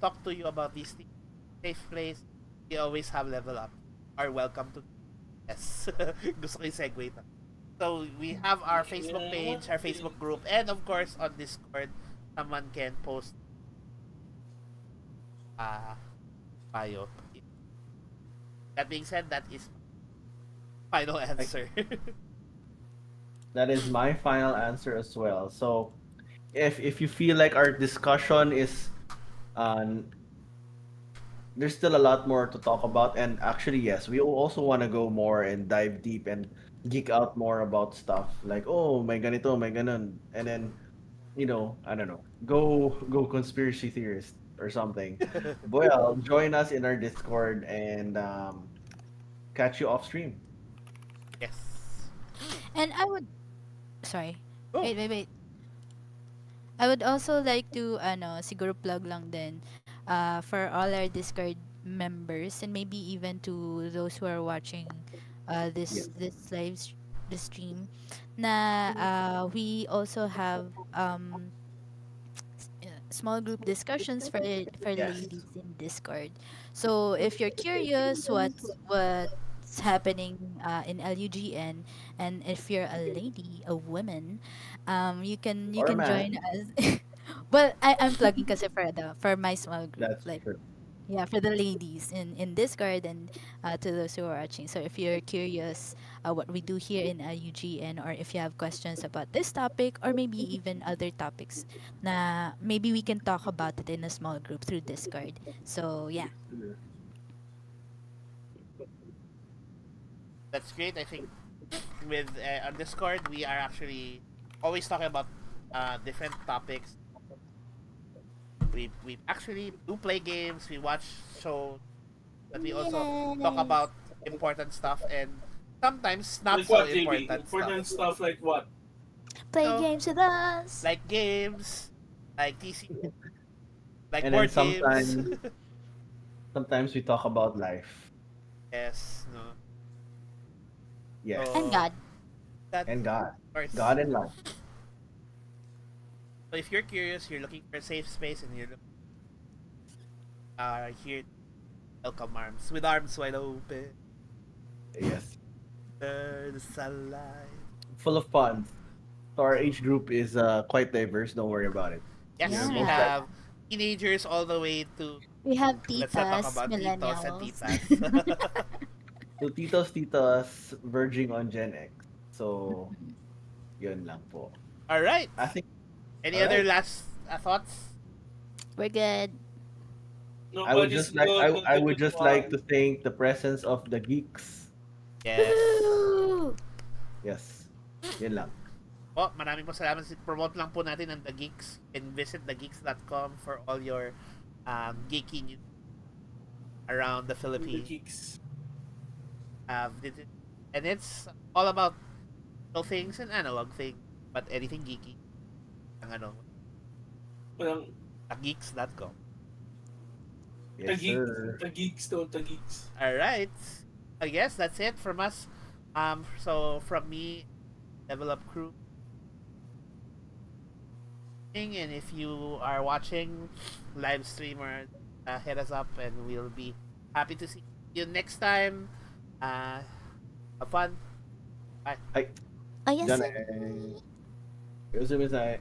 talk to you about these things, safe place, we always have level up. Are welcome to yes. Gusto ko yung segue to. So we have our Facebook Yeah. page, our Facebook group, and of course on Discord, someone can post uh bio. That being said, that is my final Like, answer. that is my final answer as well. So, if you feel like our discussion is uh, there's still a lot more to talk about. And actually, yes, we also want to go more and dive deep and geek out more about stuff like, oh, my ganito, my ganon. And then, I don't know, go conspiracy theorist or something. Well, join us in our Discord and catch you off stream. Yes. And I would, sorry. Oh, Wait. I would also like to siguro plug lang din for all our Discord members and maybe even to those who are watching Yeah. this stream na we also have small group discussions for Yes. ladies in Discord. So if you're curious what's happening in LUGN, and if you're a lady, a woman, you Or a can join man. us. Well, I'm plugging kasi for my small group, That's like, true. yeah, for the ladies in Discord, and to those who are watching. So if you're curious what we do here in UGN, or if you have questions about this topic or maybe even other topics, na maybe we can talk about it in a small group through Discord. So yeah. that's great. I think with on Discord we are actually always talking about different topics. We actually do play games. We watch shows, but we also talk about important stuff and sometimes not Like so what, JB? important stuff. Important stuff like what? Play So games with us. like games, like TC, like And then board games. sometimes we talk about life. Yes, no. Yes. And So God. that And God. of course. God and life. So if you're curious, you're looking for a safe space, and you're here, welcome arms wide open. Yes. The sunlight. Full of fun. So our age group is quite diverse. Don't worry about it. You're Yes, we most likely Yeah. have teenagers all the way to. We have Let's not talk titas, about titos and millennials. titas. to titos, verging on Gen X. So, yun lang po. All right. I think, Any all other right. last thoughts? We're good. Nobody's good I until would you just like are. to thank the presence of the geeks. Yes. Woo! Yes. Yun lang. Po, maraming po salamat. Promote lang po natin ang The Geeks. You can visit thegeeks.com for all your geeky news around the The Philippines. geeks. And it's all about digital things and analog things, but anything geeky. Ang Parang thegeeks.com. Yes, sir. the geeks don't the geeks. All right. I guess that's it from us. So from me, Level Up Crew. And if you are watching live stream, or hit us up, and we'll be happy to see you next time. Have fun. Bye. Hi. Oh, yes, Diyan sir. eh. Yosumisai.